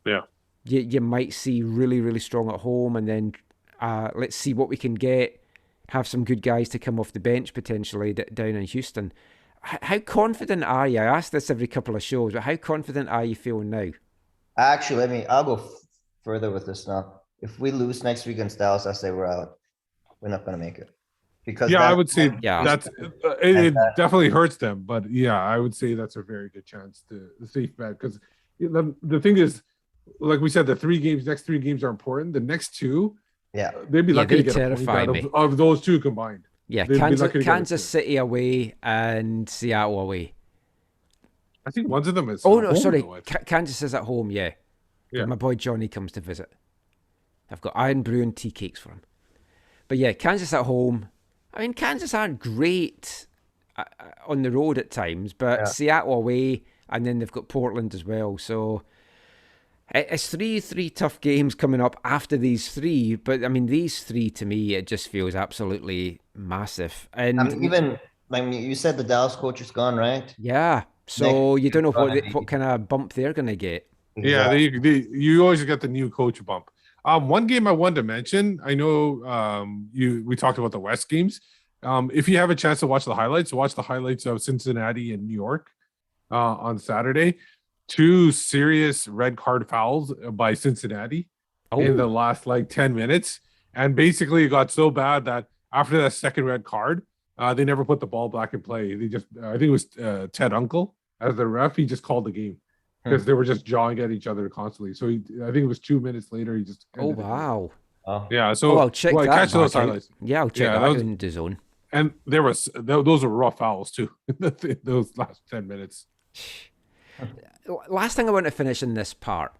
Speaker 5: Yeah.
Speaker 4: You might see really strong at home, and then let's see what we can get have some good guys to come off the bench potentially down in Houston. How confident are you? I ask this every couple of shows, but how confident are you feeling now?
Speaker 6: Actually, I'll go further with this now. If we lose next week against Dallas, I say we're out. We're not going to make it. Because
Speaker 5: I would say
Speaker 4: Yeah.
Speaker 5: that's it definitely hurts them, but yeah, I would say that's a very good chance to the safe bet, because the thing is, like we said, the next three games are important. The next two, they'd be lucky to get a point out of those two combined.
Speaker 4: Yeah, Kansas City away and Seattle away.
Speaker 5: I think one of them is.
Speaker 4: Oh no, sorry, Kansas is at home. Yeah.
Speaker 5: Yeah.
Speaker 4: My boy Johnny comes to visit. I've got iron brew and tea cakes for him. But yeah, Kansas at home. I mean, Kansas aren't great on the road at times, but Seattle away, and then they've got Portland as well. So it's three tough games coming up after these three. But I mean, these three to me, it just feels absolutely massive. And
Speaker 6: you said the Dallas coach is gone, right?
Speaker 4: Yeah. So you don't know what kind of bump they're going to get.
Speaker 5: Exactly. Yeah, you always get the new coach bump. One game I wanted to mention, I know we talked about the West games. If you have a chance to watch the highlights of Cincinnati and New York on Saturday. 2 serious red card fouls by Cincinnati in the last 10 minutes. And basically it got so bad that after that second red card, they never put the ball back in play. They just, I think it was Ted Uncle as the ref. He just called the game because they were just jawing at each other constantly. So I think it was 2 minutes later. He just yeah. So
Speaker 4: I'll check that.
Speaker 5: Catch those highlights.
Speaker 4: Yeah, I'll check that in the zone.
Speaker 5: And those were rough fouls too. Those last 10 minutes.
Speaker 4: Last thing I want to finish in this part.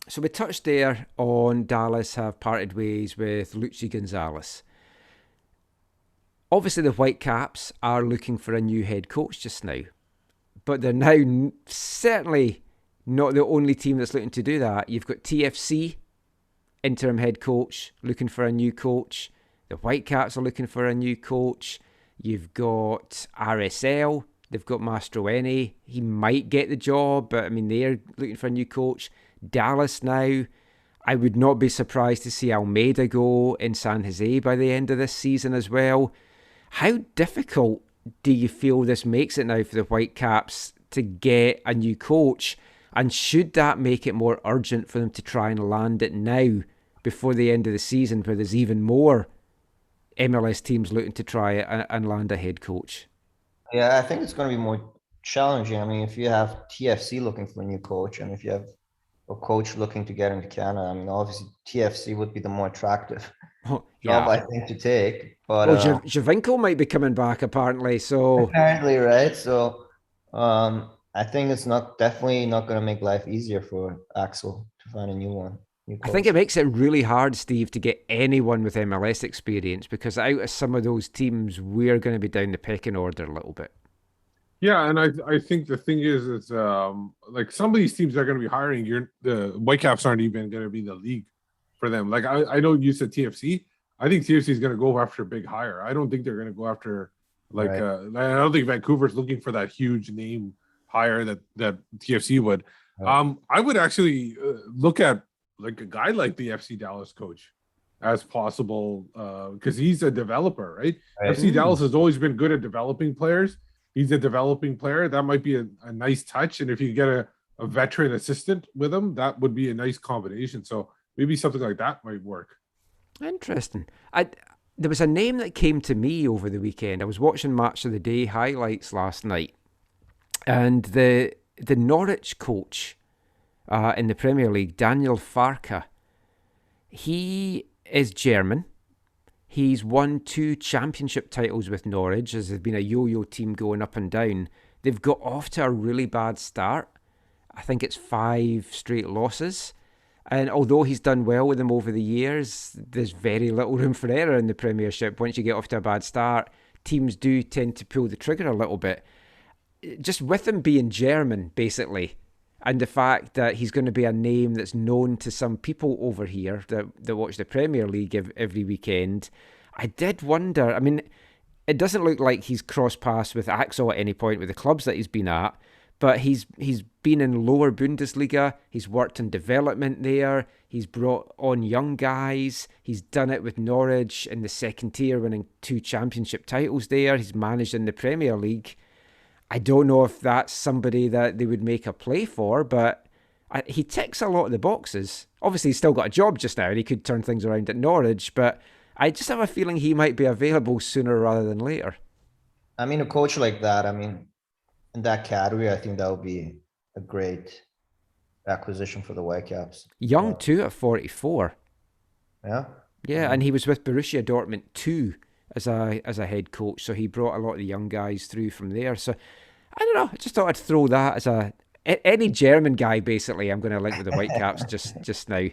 Speaker 4: So we touched there on Dallas have parted ways with Luchi Gonzalez. Obviously, the Whitecaps are looking for a new head coach just now. But they're now certainly not the only team that's looking to do that. You've got TFC, interim head coach, looking for a new coach. The Whitecaps are looking for a new coach. You've got RSL. They've got Mastroeni. He might get the job, but I mean, they're looking for a new coach. Dallas now. I would not be surprised to see Almeida go in San Jose by the end of this season as well. How difficult do you feel this makes it now for the Whitecaps to get a new coach? And should that make it more urgent for them to try and land it now before the end of the season, where there's even more MLS teams looking to try and land a head coach?
Speaker 6: Yeah, I think it's going to be more challenging. I mean, if you have TFC looking for a new coach, and if you have a coach looking to get into Canada, I mean, obviously TFC would be the more attractive job, I think, to take. But
Speaker 4: Javinko might be coming back apparently. So
Speaker 6: apparently, right? So I think it's definitely not going to make life easier for Axel to find a new one.
Speaker 4: I think it makes it really hard, Steve, to get anyone with MLS experience, because out of some of those teams, we're going to be down the pecking order a little bit.
Speaker 5: Yeah, and I think the thing is some of these teams that are going to be hiring, the Whitecaps aren't even going to be in the league for them. Like I know you said TFC. I think TFC is going to go after a big hire. I don't think they're going to go after I don't think Vancouver's looking for that huge name hire that TFC would. I would actually look at a guy like the FC Dallas coach as possible, because he's a developer, right? FC Dallas has always been good at developing players. He's a developing player. That might be a nice touch. And if you get a veteran assistant with him, that would be a nice combination. So maybe something like that might work.
Speaker 4: Interesting. There was a name that came to me over the weekend. I was watching Match of the Day highlights last night, and the Norwich coach in the Premier League, Daniel Farke, he is German. He's won 2 championship titles with Norwich, as they've been a yo-yo team going up and down. They've got off to a really bad start. I think it's 5 straight losses. And although he's done well with them over the years, there's very little room for error in the Premiership. Once you get off to a bad start, teams do tend to pull the trigger a little bit. Just with him being German, basically, and the fact that he's going to be a name that's known to some people over here that watch the Premier League every weekend, I did wonder. I mean, it doesn't look like he's crossed paths with Axel at any point with the clubs that he's been at, But he's been in lower Bundesliga. He's worked in development there. He's brought on young guys. He's done it with Norwich in the second tier, winning 2 championship titles there. He's managed in the Premier League. I don't know if that's somebody that they would make a play for, but he ticks a lot of the boxes. Obviously, he's still got a job just now, and he could turn things around at Norwich, but I just have a feeling he might be available sooner rather than later.
Speaker 6: I mean, a coach like that, I mean, in that category, I think that would be a great acquisition for the Whitecaps.
Speaker 4: Young too at 44.
Speaker 6: Yeah.
Speaker 4: Yeah, and he was with Borussia Dortmund too as a head coach, so he brought a lot of the young guys through from there. So I don't know, I just thought I'd throw that as any German guy basically I'm going to link with the Whitecaps just now.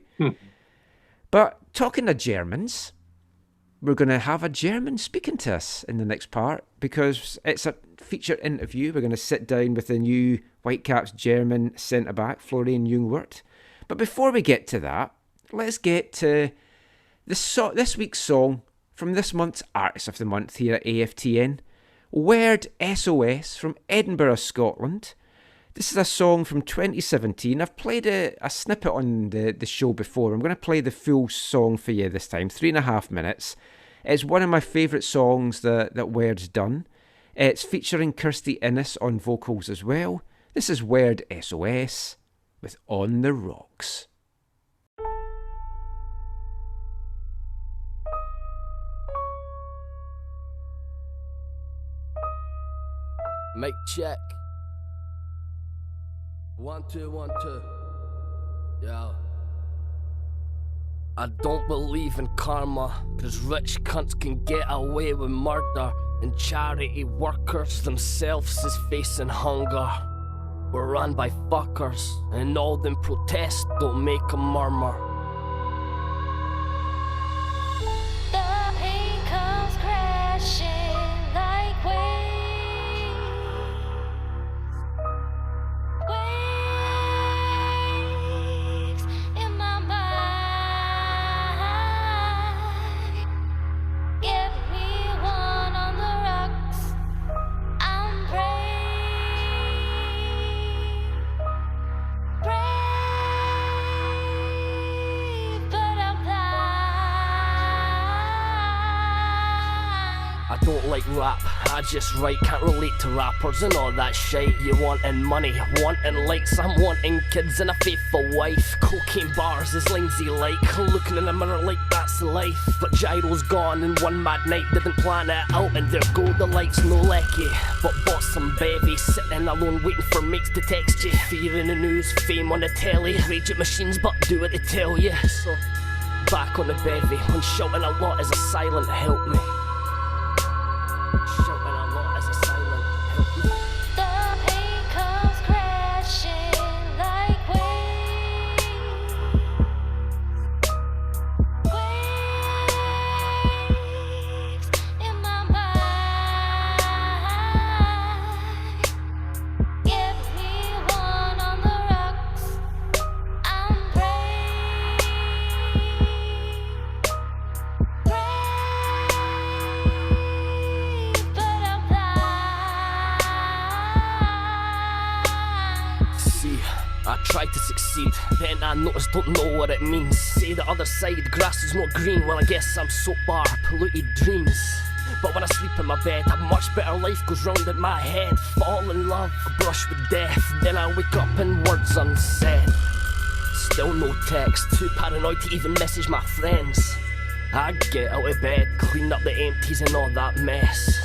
Speaker 4: But talking to Germans, we're going to have a German speaking to us in the next part because it's a feature interview. We're going to sit down with the new Whitecaps German centre-back, Florian Jungwirth. But before we get to that, let's get to this week's song from this month's Artist of the Month here at AFTN. Word SOS from Edinburgh, Scotland. This is a song from 2017. I've played a snippet on the show before. I'm going to play the full song for you this time, 3.5 minutes. It's one of my favourite songs that Word's done. It's featuring Kirsty Innes on vocals as well. This is Word SOS with On the Rocks.
Speaker 7: Mic check. 1 2 1 2. Yeah. I don't believe in karma, cause rich cunts can get away with murder, and charity workers themselves is facing hunger. We're run by fuckers, and all them protests don't make a murmur.
Speaker 3: The pain comes crashing like waves. Waves in my mind. Give me one on the rocks. I'm brave, but I'm blind.
Speaker 7: I don't like rap, I just write, can't relate to rappers and all that shit. You wanting money, wanting likes, I'm wanting kids and a faithful wife. Cocaine bars is Lindsay like, looking in the mirror like that's life. But Gyro's gone in one mad night, didn't plan it out and there go the lights, no lecky. But bought some bevy, sitting alone waiting for mates to text you. Fear in the news, fame on the telly, rage at machines but do what they tell you. So, back on the bevy, when shouting a lot is a silent help me. Shouting a lot is a silent help me.
Speaker 3: The pain comes crashing like waves. Waves in my mind. Give me one on the rocks. I'm brave, but I'm blind.
Speaker 7: See, I tried to succeed, then I noticed don't know what it means. Say the other side, grass is not green, well I guess I'm soap bar, polluted dreams. But when I sleep in my bed, a much better life goes round in my head. Fall in love, brush with death, then I wake up in words unsaid. Still no text, too paranoid to even message my friends. I get out of bed, clean up the empties and all that mess.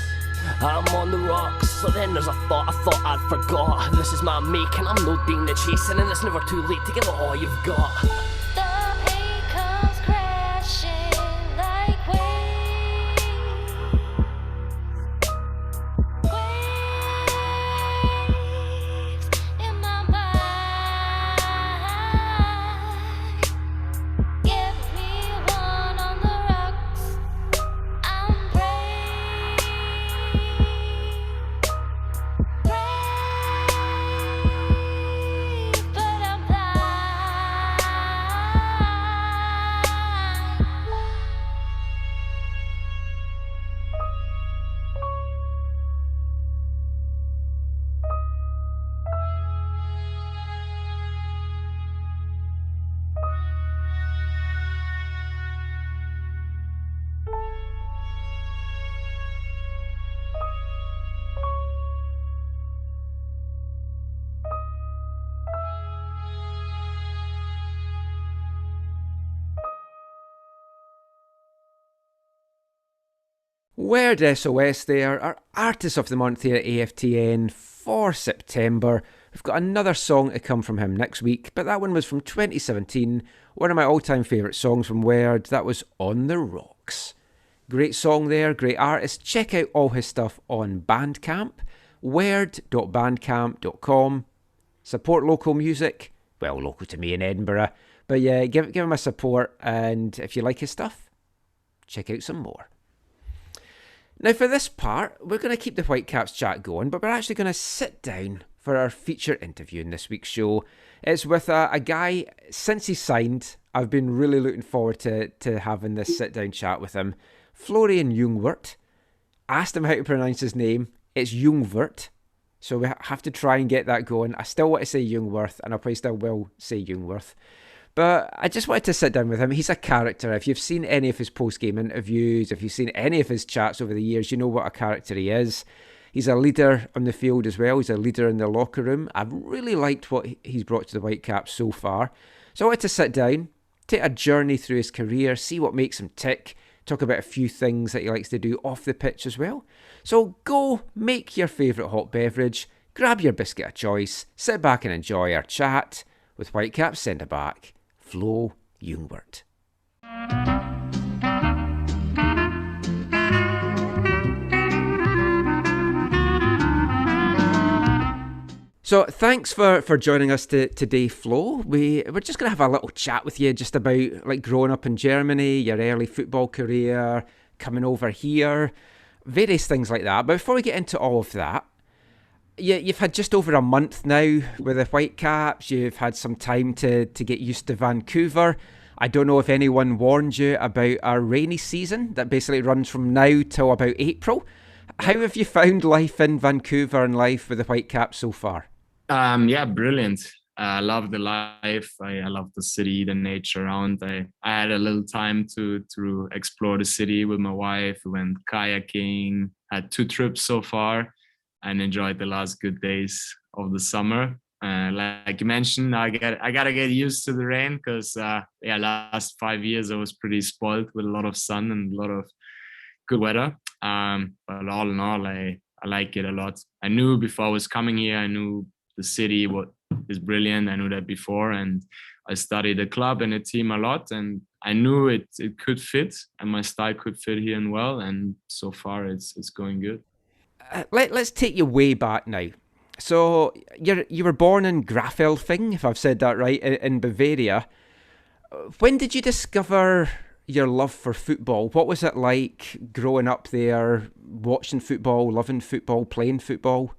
Speaker 7: I'm on the rocks, so then there's a thought I thought I'd forgot. This is my making, I'm no Dana chasing, and it's never too late to give it all you've got.
Speaker 3: The pain comes crashing like waves. Waves in my mind. Give me one on the rocks. I'm brave, but I'm blind.
Speaker 4: Word SOS there, our Artist of the Month here at AFTN for September. We've got another song to come from him next week, but that one was from 2017, one of my all-time favourite songs from Word. That was On the Rocks. Great song there, great artist. Check out all his stuff on Bandcamp, word.bandcamp.com. Support local music, well, local to me in Edinburgh, but yeah, give him a support, and if you like his stuff, check out some more. Now for this part, we're going to keep the Whitecaps chat going, but we're actually going to sit down for our feature interview in this week's show. It's with a guy, since he signed, I've been really looking forward to having this sit down chat with him. Florian Jungwirth. Asked him how to pronounce his name. It's Jungwirth. So we have to try and get that going. I still want to say Jungwirth, and I probably still will say Jungwirth. But I just wanted to sit down with him. He's a character. If you've seen any of his post-game interviews, if you've seen any of his chats over the years, you know what a character he is. He's a leader on the field as well. He's a leader in the locker room. I've really liked what he's brought to the Whitecaps so far. So I wanted to sit down, take a journey through his career, see what makes him tick, talk about a few things that he likes to do off the pitch as well. So go make your favourite hot beverage, grab your biscuit of choice, sit back and enjoy our chat with Whitecaps centre-back Flo Jungwirth. So thanks for joining us today, Flo. We're just going to have a little chat with you just about like growing up in Germany, your early football career, coming over here, various things like that. But before we get into all of that, you've had just over a month now with the Whitecaps. You've had some time to get used to Vancouver. I don't know if anyone warned you about our rainy season that basically runs from now till about April. How have you found life in Vancouver and life with the Whitecaps so far?
Speaker 1: Yeah, brilliant. I love the life. I love the city, the nature around. I had a little time to explore the city with my wife. We went kayaking, had 2 trips so far, and enjoyed the last good days of the summer. Like you mentioned, I gotta get used to the rain because last 5 years I was pretty spoiled with a lot of sun and a lot of good weather. But all in all, I like it a lot. I knew before I was coming here, I knew the city is brilliant. I knew that before, and I studied the club and the team a lot, and I knew it could fit, and my style could fit here and well. And so far, it's going good.
Speaker 4: Let's take you way back now. So you were born in Grafelfing, if I've said that right, in Bavaria. When did you discover your love for football? What was it like growing up there, watching football, loving football, playing football?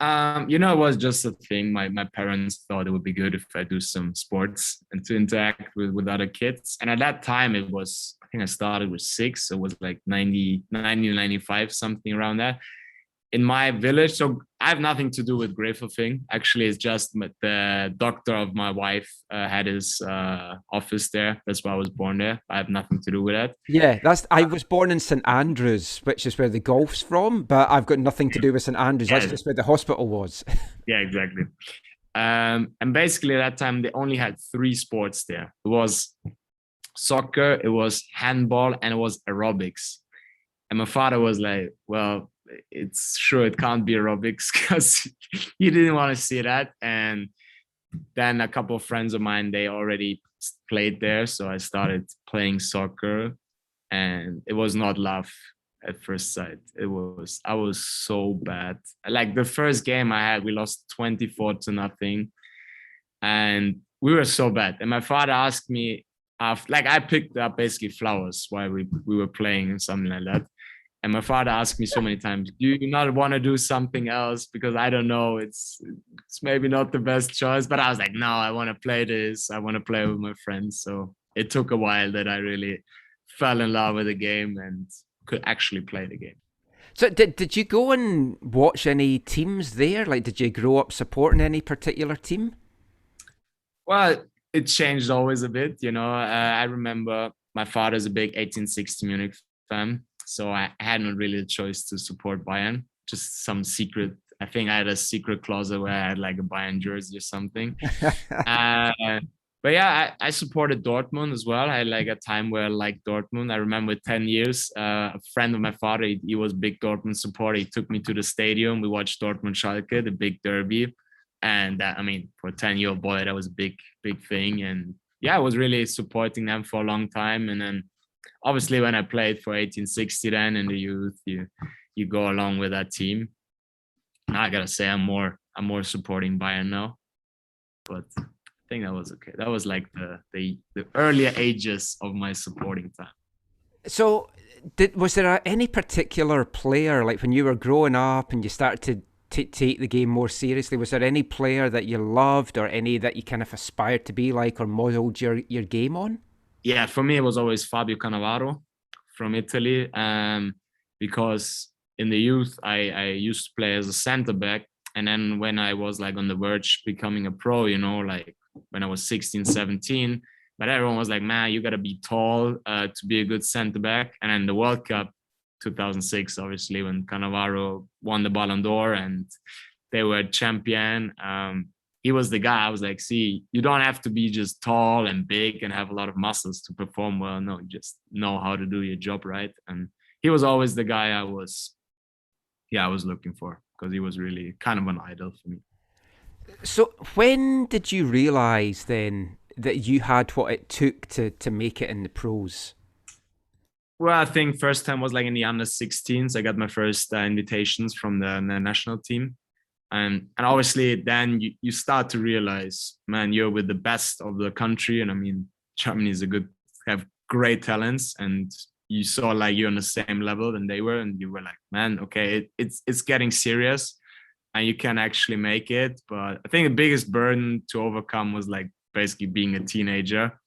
Speaker 1: It was just a thing. My parents thought it would be good if I do some sports and to interact with other kids. And at that time, I think I started with 6. So it was like 90, 95, something around that. In my village, so I have nothing to do with Grafelfing. Actually, it's just the doctor of my wife had his office there. That's why I was born there. I have nothing to do with that.
Speaker 4: Yeah, I was born in St Andrews, which is where the golf's from, but I've got nothing to do with St Andrews. That's just where the hospital was.
Speaker 1: Yeah, exactly. And basically at that time, they only had 3 sports there. It was soccer, it was handball, and it was aerobics. And my father was like, well, it can't be aerobics because he didn't want to see that. And then a couple of friends of mine, they already played there. So I started playing soccer, and it was not love at first sight. I was so bad. Like the first game I had, we lost 24-0. And we were so bad. And my father asked me, I picked up basically flowers while we were playing and something like that. And my father asked me so many times, do you not want to do something else? Because I don't know, it's maybe not the best choice. But I was like, no, I want to play this. I want to play with my friends. So it took a while that I really fell in love with the game and could actually play the game.
Speaker 4: So did you go and watch any teams there? Like, did you grow up supporting any particular team?
Speaker 1: Well, it changed always a bit. I remember my father's a big 1860 Munich fan. So I had not really a choice to support Bayern, just some secret. I think I had a secret closet where I had like a Bayern jersey or something. But yeah, I supported Dortmund as well. I had like a time where I liked Dortmund. I remember 10 years, a friend of my father, he was big Dortmund supporter. He took me to the stadium. We watched Dortmund Schalke, the big derby. And I mean, for a 10-year-old boy, that was a big, big thing. And yeah, I was really supporting them for a long time. And then obviously when I played for 1860 then in the youth, you go along with that team. Now I gotta say I'm more supporting Bayern now. But I think that was okay. That was like the earlier ages of my supporting time.
Speaker 4: So, was there any particular player, like when you were growing up and you started to take the game more seriously, was there any player that you loved or any that you kind of aspired to be like or modeled your game on?
Speaker 1: Yeah, for me, it was always Fabio Cannavaro from Italy. Because in the youth, I used to play as a center back. And then when I was like on the verge becoming a pro, like when I was 16, 17, but everyone was like, man, you got to be tall to be a good center back. And then the World Cup 2006, obviously, when Cannavaro won the Ballon d'Or and they were champion, he was the guy. I was like, see, you don't have to be just tall and big and have a lot of muscles to perform well. No, just know how to do your job right. And he was always the guy I was looking for, because he was really kind of an idol for me.
Speaker 4: So when did you realise then that you had what it took to make it in the pros?
Speaker 1: Well, I think first time was like in the under 16s. I got my first invitations from the national team. And obviously then you start to realize, man, you're with the best of the country. And I mean, Germany is have great talents, and you saw like you're on the same level than they were. And you were like, man, okay, it's getting serious and you can actually make it. But I think the biggest burden to overcome was like basically being a teenager,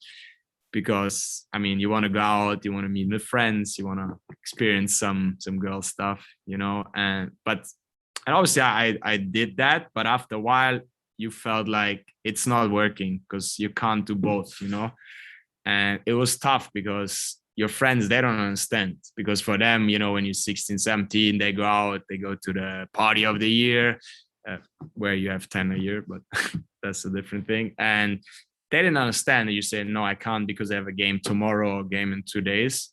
Speaker 1: because I mean, you want to go out, you want to meet with friends, you want to experience some girl stuff, and obviously I did that, but after a while you felt like it's not working because you can't do both, and it was tough because your friends, they don't understand, because for them, when you're 16, 17, they go out, they go to the party of the year, where you have 10 a year, but that's a different thing. And they didn't understand that you say, no, I can't because I have a game tomorrow or a game in 2 days.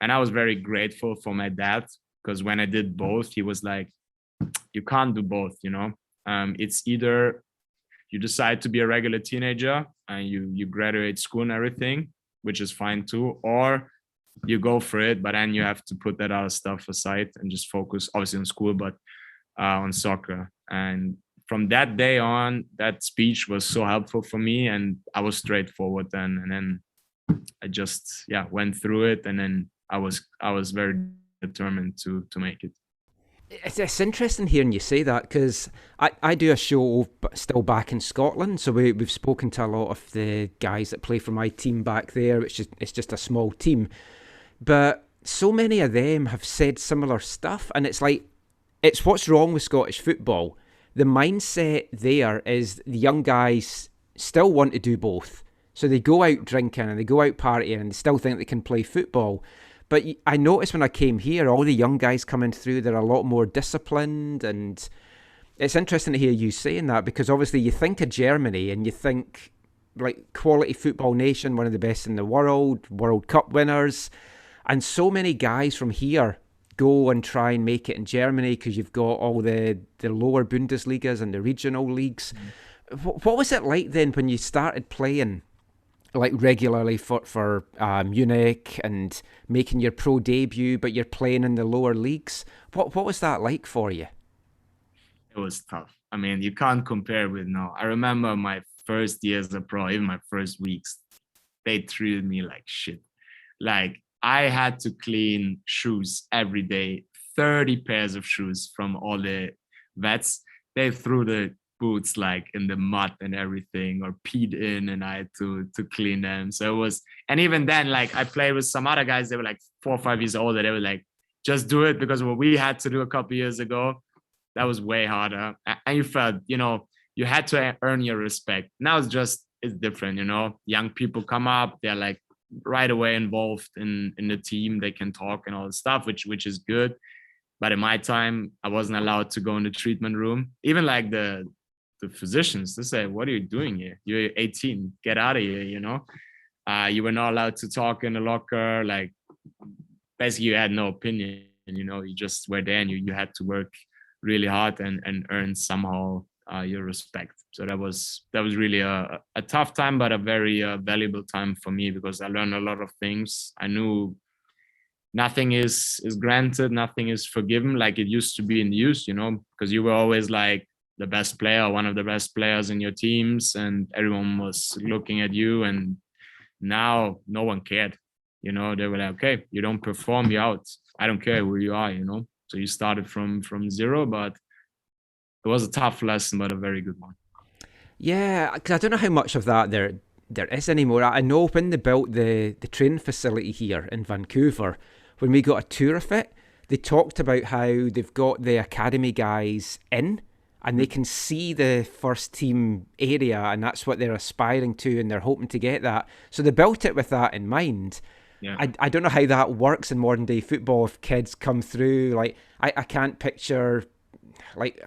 Speaker 1: And I was very grateful for my dad, because when I did both, he was like, you can't do both, it's either you decide to be a regular teenager and you graduate school and everything, which is fine too, or you go for it, but then you have to put that other stuff aside and just focus obviously on school, but on soccer. And from that day on, that speech was so helpful for me, and I was straightforward then. And then I just went through it, and then I was very determined to make it.
Speaker 4: It's interesting hearing you say that, because I do a show still back in Scotland, so we've spoken to a lot of the guys that play for my team back there. It's just a small team, but so many of them have said similar stuff, and it's like, it's what's wrong with Scottish football. The mindset there is the young guys still want to do both, so they go out drinking and they go out partying and they still think they can play football. But I noticed when I came here, all the young guys coming through, they're a lot more disciplined. And it's interesting to hear you saying that, because obviously you think of Germany and you think like quality football nation, one of the best in the world, World Cup winners. And so many guys from here go and try and make it in Germany because you've got all the lower Bundesligas and the regional leagues. What was it like then when you started playing like regularly for Munich and making your pro debut, but you're playing in the lower leagues? What was that like for you?
Speaker 1: It was tough. I mean, you can't compare with now. I remember my first year as a pro, even my first weeks, they treated me like shit. Like, I had to clean shoes every day, 30 pairs of shoes from all the vets. They threw the boots like in the mud and everything, or peed in, and I had to clean them. So it was, and even then, like, I played with some other guys, they were like 4 or 5 years older. They were like, just do it, because what we had to do a couple years ago, that was way harder. And you felt, you had to earn your respect. Now it's different, young people come up, they're like right away involved in the team, they can talk and all the stuff, which is good. But in my time, I wasn't allowed to go in the treatment room. Even like the the physicians. They said, "What are you doing here? You're 18. Get out of here." You were not allowed to talk in the locker. Like, basically, you had no opinion. You just were there, and you had to work really hard and earn somehow your respect. So that was really a tough time, but a very valuable time for me, because I learned a lot of things. I knew nothing is granted, nothing is forgiven like it used to be in the youth, because you were always like the best player, one of the best players in your teams, and everyone was looking at you. And now no one cared. They were like, okay, you don't perform, you're out. I don't care who you are. So you started from zero, but it was a tough lesson, but a very good one.
Speaker 4: Yeah, because I don't know how much of that there is anymore. I know when they built the training facility here in Vancouver, when we got a tour of it, they talked about how they've got the academy guys in and they can see the first team area, and that's what they're aspiring to, and they're hoping to get that. So they built it with that in mind.
Speaker 1: Yeah.
Speaker 4: I don't know how that works in modern day football if kids come through. Like, I can't picture, like,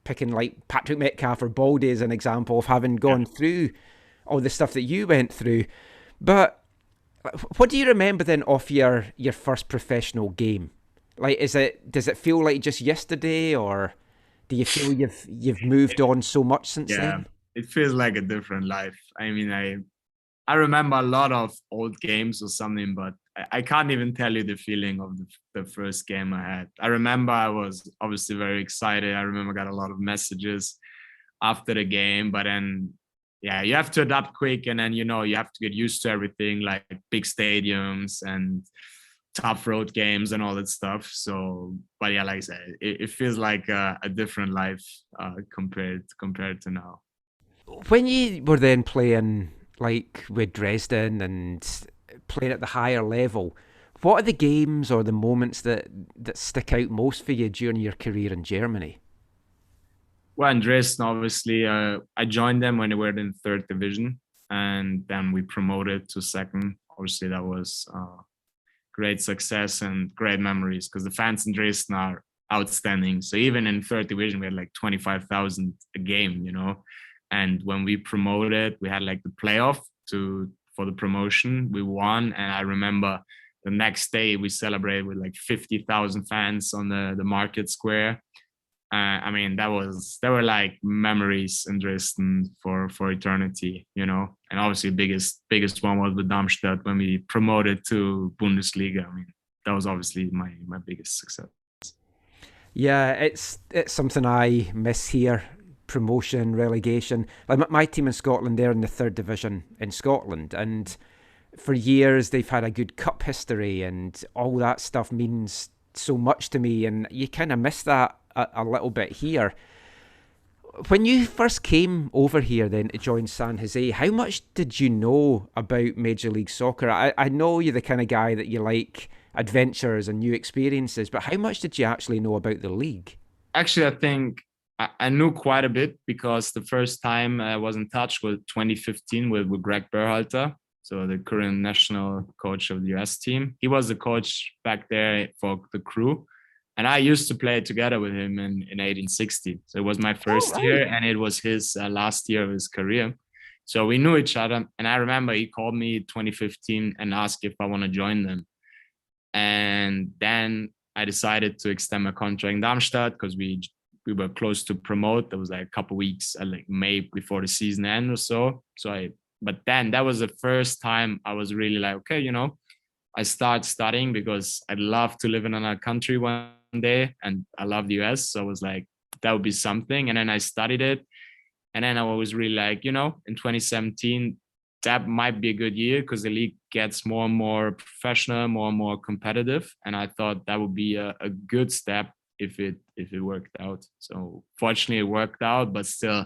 Speaker 4: picking like Patrick Metcalf or Baldy as an example of having gone through all the stuff that you went through. But what do you remember then of your first professional game? Like, does it feel like just yesterday, or do you feel you've moved on so much since then?
Speaker 1: It feels like a different life. I mean, I remember a lot of old games or something, but I can't even tell you the feeling of the first game I had. I remember I was obviously very excited. I remember I got a lot of messages after the game, but then, you have to adapt quick, and then, you have to get used to everything, like big stadiums and tough road games and all that stuff. So, but like I said, it feels like a different life compared to now.
Speaker 4: When you were then playing like with Dresden and playing at the higher level, what are the games or the moments that stick out most for you during your career in Germany?
Speaker 1: Well, in Dresden, obviously, I joined them when they were in third division, and then we promoted to second. Obviously, that was great success and great memories, because the fans in Dresden are outstanding. So even in third division, we had like 25,000 a game, And when we promoted, we had like the playoff for the promotion. We won, and I remember the next day we celebrated with like 50,000 fans on the market square. I mean, they were like memories in Dresden for eternity, And obviously, biggest one was with Darmstadt when we promoted to Bundesliga. I mean, that was obviously my biggest success.
Speaker 4: Yeah, it's something I miss here. Promotion, relegation. Like my team in Scotland, they're in the third division in Scotland, and for years they've had a good cup history, and all that stuff means so much to me, and you kind of miss that a little bit here. When you first came over here then to join San Jose, how much did you know about Major League Soccer? I know you're the kind of guy that you like adventures and new experiences, but how much did you actually know about the league?
Speaker 1: Actually, I think I knew quite a bit, because the first time I was in touch was 2015 with Greg Berhalter, so the current national coach of the US team. He was the coach back there for the crew, and I used to play together with him in 1860. So it was my first year, and it was his last year of his career. So we knew each other, and I remember he called me 2015 and asked if I want to join them. And then I decided to extend my contract in Darmstadt, because we were close to promote. There was like a couple of weeks, like May before the season end or so. But then that was the first time I was really like, okay, I start studying, because I'd love to live in another country one day, and I love the US. So I was like, that would be something. And then I studied it. And then I was really like, in 2017, that might be a good year, because the league gets more and more professional, more and more competitive. And I thought that would be a good step if it worked out. So fortunately it worked out, but still,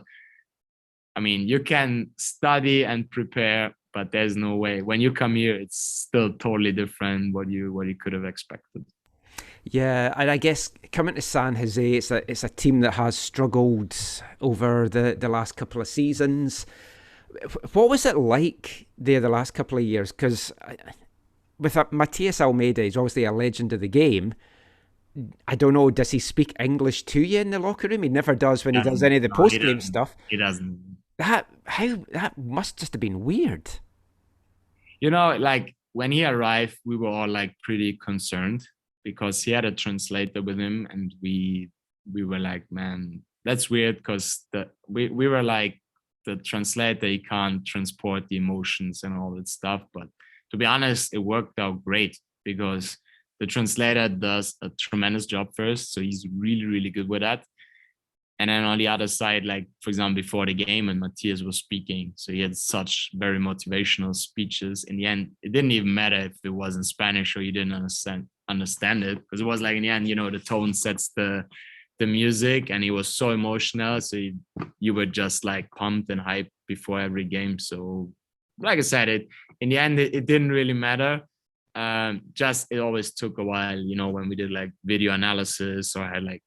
Speaker 1: I mean, you can study and prepare, but there's no way. When you come here, it's still totally different what you could have expected.
Speaker 4: Yeah, and I guess coming to San Jose, it's a team that has struggled over the last couple of seasons. What was it like there the last couple of years? Because with Matias Almeida, he's obviously a legend of the game. I don't know, does he speak English to you in the locker room? He never does when he does any of the post-game stuff.
Speaker 1: He doesn't.
Speaker 4: That must just have been weird.
Speaker 1: You know, like when he arrived, we were all like pretty concerned because he had a translator with him, and we were like, man, that's weird, because we were like, the translator, he can't transport the emotions and all that stuff. But to be honest, it worked out great because the translator does a tremendous job first. So he's really, really good with that. And then on the other side, like, for example, before the game, and Matthias was speaking, so he had such very motivational speeches. In the end, it didn't even matter if it was in Spanish or you didn't understand it, because it was like, in the end, you know, the tone sets the music, and he was so emotional. So you were just like pumped and hyped before every game. So like I said, in the end, it didn't really matter. Just it always took a while, you know, when we did like video analysis, or I had like,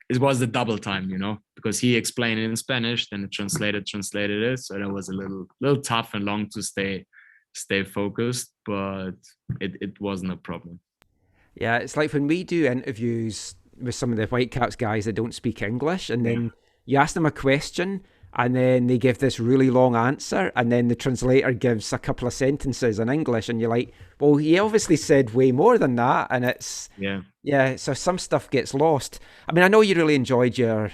Speaker 1: it was the double time, you know, because he explained it in Spanish, then the translator translated it. So that was a little tough and long to stay focused, but it wasn't a problem.
Speaker 4: Yeah, it's like when we do interviews with some of the Whitecaps guys that don't speak English, and then you ask them a question, and then they give this really long answer, and then the translator gives a couple of sentences in English, and you're like, well, he obviously said way more than that. And it's so some stuff gets lost. I mean, I know you really enjoyed your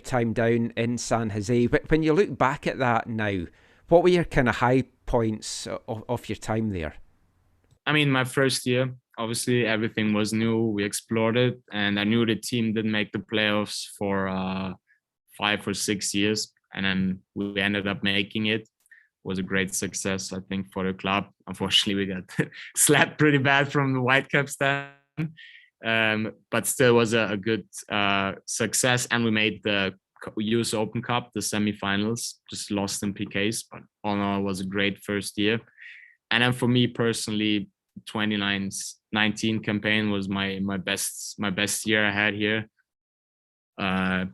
Speaker 4: time down in San Jose, but when you look back at that now, what were your kind of high points of your time there?
Speaker 1: I mean, my first year, obviously everything was new, we explored it, and I knew the team didn't make the playoffs for 5 or 6 years, and then we ended up making it. It was a great success, I think, for the club. Unfortunately, we got slapped pretty bad from the Whitecaps then, but still was a good success, and we made the US Open Cup, the semifinals, just lost in PKs, but all in all, it was a great first year. And then for me personally, 2019 campaign was my best year I had here.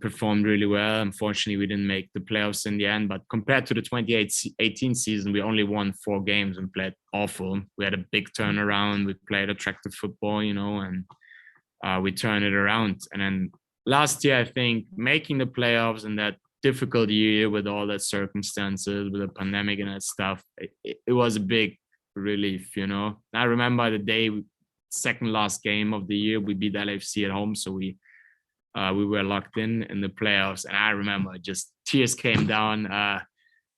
Speaker 1: Performed really well. Unfortunately, we didn't make the playoffs in the end, but compared to the 2018 season, we only won 4 games and played awful. We had a big turnaround. We played attractive football, you know, and we turned it around. And then last year, I think making the playoffs in that difficult year with all the circumstances, with the pandemic and that stuff, it was a big relief, you know. I remember the day, second last game of the year, we beat LAFC at home, so we were locked in the playoffs, and I remember just tears came down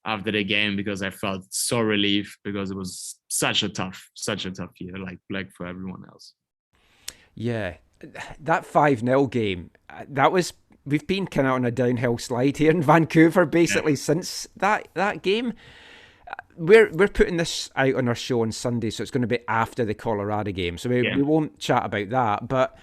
Speaker 1: after the game because I felt so relieved, because it was such a tough year, like for everyone else. Yeah,
Speaker 4: that 5-0 game, we've been kind of on a downhill slide here in Vancouver basically since that game. We're putting this out on our show on Sunday, so it's going to be after the Colorado game, so we won't chat about that, but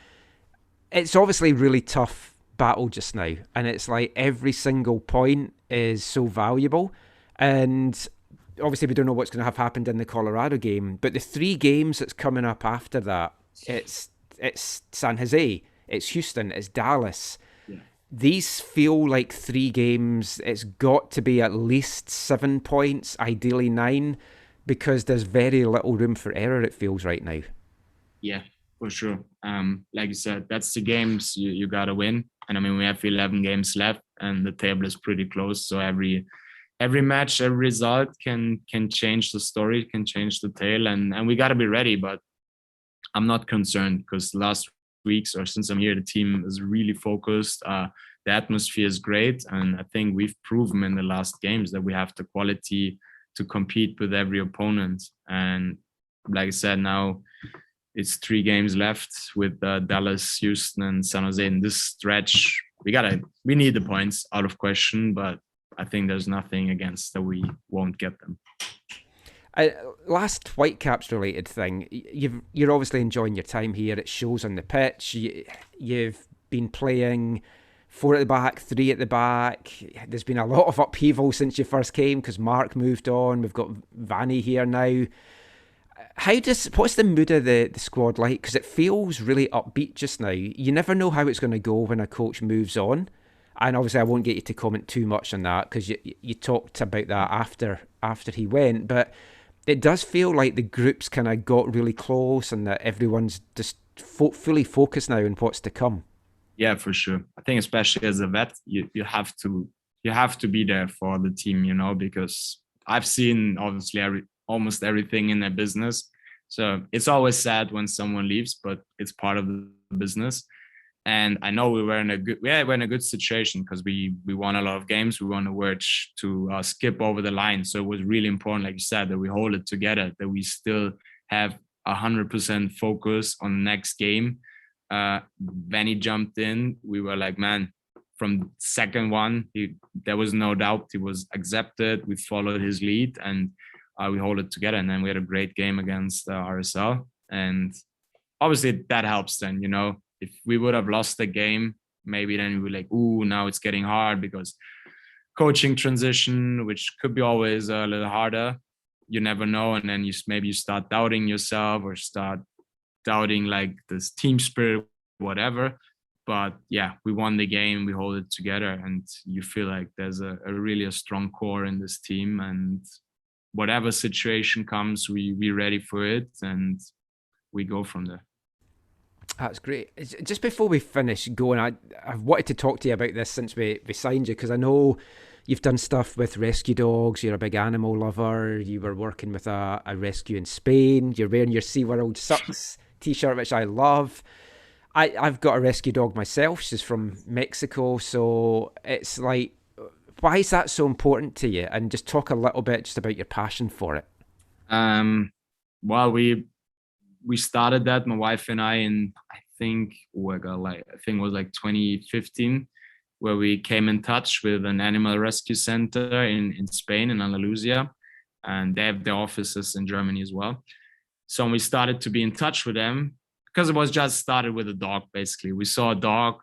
Speaker 4: it's obviously a really tough battle just now, and it's like every single point is so valuable, and obviously we don't know what's going to have happened in the Colorado game, but the 3 games that's coming up after that, it's San Jose, it's Houston, it's Dallas. These feel like 3 games. It's got to be at least 7 points, ideally 9, because there's very little room for error, it feels right now. Yeah, for sure. Like you said, that's the games you got to win. And I mean, we have 11 games left, and the table is pretty close. So every match, every result can change the story, can change the tale, and we got to be ready. But I'm not concerned, because last weeks, or since I'm here, the team is really focused. The atmosphere is great, and I think we've proven in the last games that we have the quality to compete with every opponent. And like I said, now it's 3 games left with Dallas, Houston, and San Jose. In this stretch, we need the points, out of question, but I think there's nothing against that we won't get them. Last Whitecaps related thing, you're obviously enjoying your time here. It shows on the pitch. You've been playing 4 at the back, 3 at the back. There's been a lot of upheaval since you first came because Mark moved on. We've got Vanny here now. What's the mood of the squad like? Because it feels really upbeat just now. You never know how it's going to go when a coach moves on. And obviously I won't get you to comment too much on that, because you talked about that after he went. But it does feel like the group's kind of got really close, and that everyone's just fully focused now on what's to come.
Speaker 1: Yeah, for sure. I think especially as a vet, you have to be there for the team, because I've seen obviously almost everything in their business. So it's always sad when someone leaves, but it's part of the business. And I know we were in a good situation because we won a lot of games. We won the verge to skip over the line. So it was really important, like you said, that we hold it together, that we still have 100% focus on the next game. When he jumped in, we were like, man, from second one, there was no doubt he was accepted. We followed his lead and we hold it together. And then we had a great game against RSL. And obviously that helps then, if we would have lost the game, maybe then we were like, ooh, now it's getting hard because coaching transition, which could be always a little harder. You never know. And then maybe you start doubting yourself or start doubting like this team spirit, whatever. But yeah, we won the game, we hold it together, and you feel like there's a really strong core in this team, and whatever situation comes, we're ready for it and we go from there.
Speaker 4: That's great. Just before we finish going, I've wanted to talk to you about this since we signed you, because I know you've done stuff with rescue dogs, you're a big animal lover, you were working with a rescue in Spain, you're wearing your SeaWorld Sucks t-shirt, which I love. I've got a rescue dog myself. She's from Mexico. So it's like, why is that so important to you? And just talk a little bit just about your passion for it.
Speaker 1: Well, we started that, my wife and I, in I think it was like 2015, where we came in touch with an animal rescue center in Spain, in Andalusia, and they have their offices in Germany as well. So we started to be in touch with them because it was just started with a dog. Basically, we saw a dog,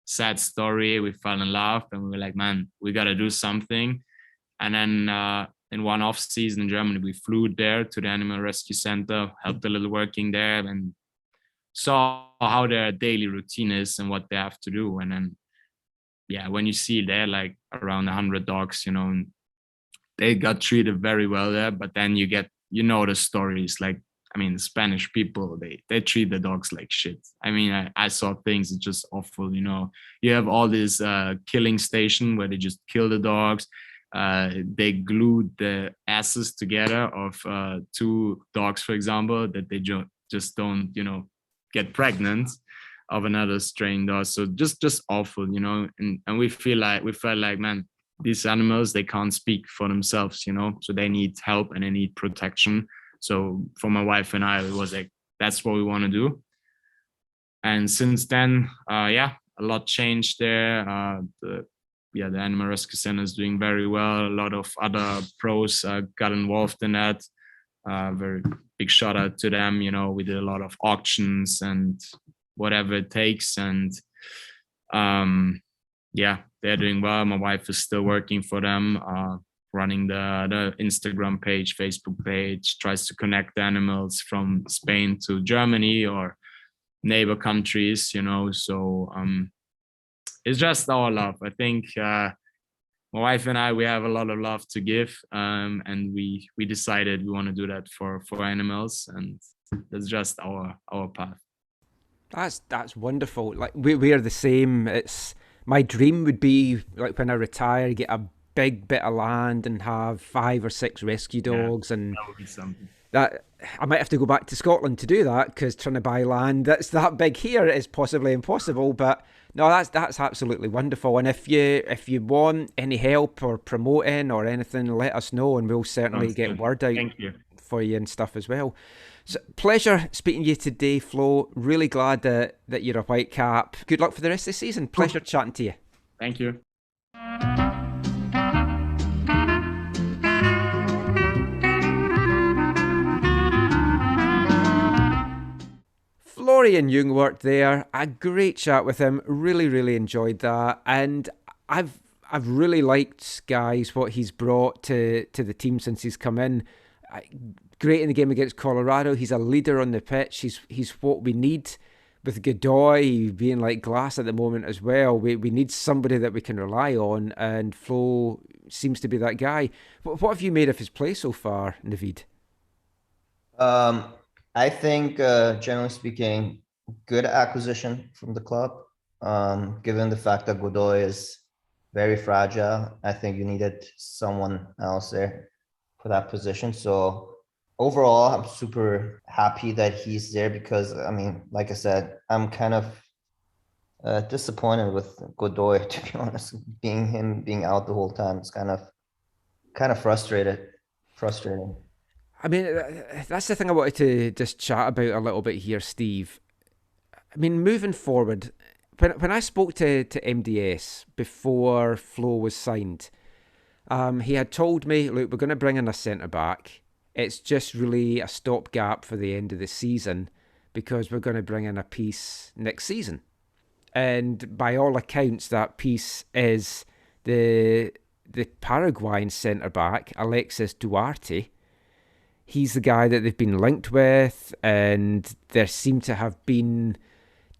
Speaker 1: sad story. We fell in love, and we were like, man, we got to do something. And then in one off season in Germany, we flew there to the animal rescue center, helped a little working there, and saw how their daily routine is and what they have to do. And then, yeah, when you see there like around 100 dogs, they got treated very well there. But then you get, the stories, like, I mean, the Spanish people, they treat the dogs like shit. I mean, I saw things that's just awful. You have all this killing station where they just kill the dogs. They glued the asses together of two dogs, for example, that they just don't, get pregnant of another strain dog. So just awful, and we felt like, man, these animals, they can't speak for themselves, so they need help and they need protection. So for my wife and I, it was like, that's what we want to do. And since then, a lot changed there. The Animal Rescue Center is doing very well. A lot of other pros got involved in that. Very big shout out to them. We did a lot of auctions and whatever it takes. And they're doing well. My wife is still working for them, running the Instagram page, Facebook page, tries to connect the animals from Spain to Germany or neighbor countries, so it's just our love. I think my wife and I, we have a lot of love to give, and we decided we want to do that for animals, and that's just our path.
Speaker 4: That's wonderful. Like we are the same. It's my dream would be like when I retire, get a big bit of land and have 5 or 6 rescue dogs, and
Speaker 1: that would be something.
Speaker 4: That I might have to go back to Scotland to do that, because trying to buy land that's that big here is possibly impossible. But no, that's absolutely wonderful. And if you want any help or promoting or anything, let us know, and we'll certainly get word out for you and stuff as well. So, pleasure speaking to you today, Flo. Really glad that you're a Whitecap. Good luck for the rest of the season. Pleasure chatting to you.
Speaker 1: Thank you.
Speaker 4: Florian Jungwirth there. A great chat with him. Really, really enjoyed that. And I've really liked, guys, what he's brought to the team since he's come in. Great in the game against Colorado. He's a leader on the pitch. He's what we need with Godoy being like glass at the moment as well. We need somebody that we can rely on, and Flo seems to be that guy. What have you made of his play so far, Naveed?
Speaker 6: I think, generally speaking, good acquisition from the club. Given the fact that Godoy is very fragile, I think you needed someone else there for that position. So overall, I'm super happy that he's there because, I mean, like I said, I'm kind of disappointed with Godoy, to be honest. Being out the whole time, it's kind of frustrating.
Speaker 4: I mean, that's the thing I wanted to just chat about a little bit here, Steve. I mean, moving forward, when I spoke to MDS before Flo was signed, he had told me, look, we're going to bring in a centre-back. It's just really a stopgap for the end of the season because we're going to bring in a piece next season. And by all accounts, that piece is the Paraguayan centre-back, Alexis Duarte. He's the guy that they've been linked with, and there seemed to have been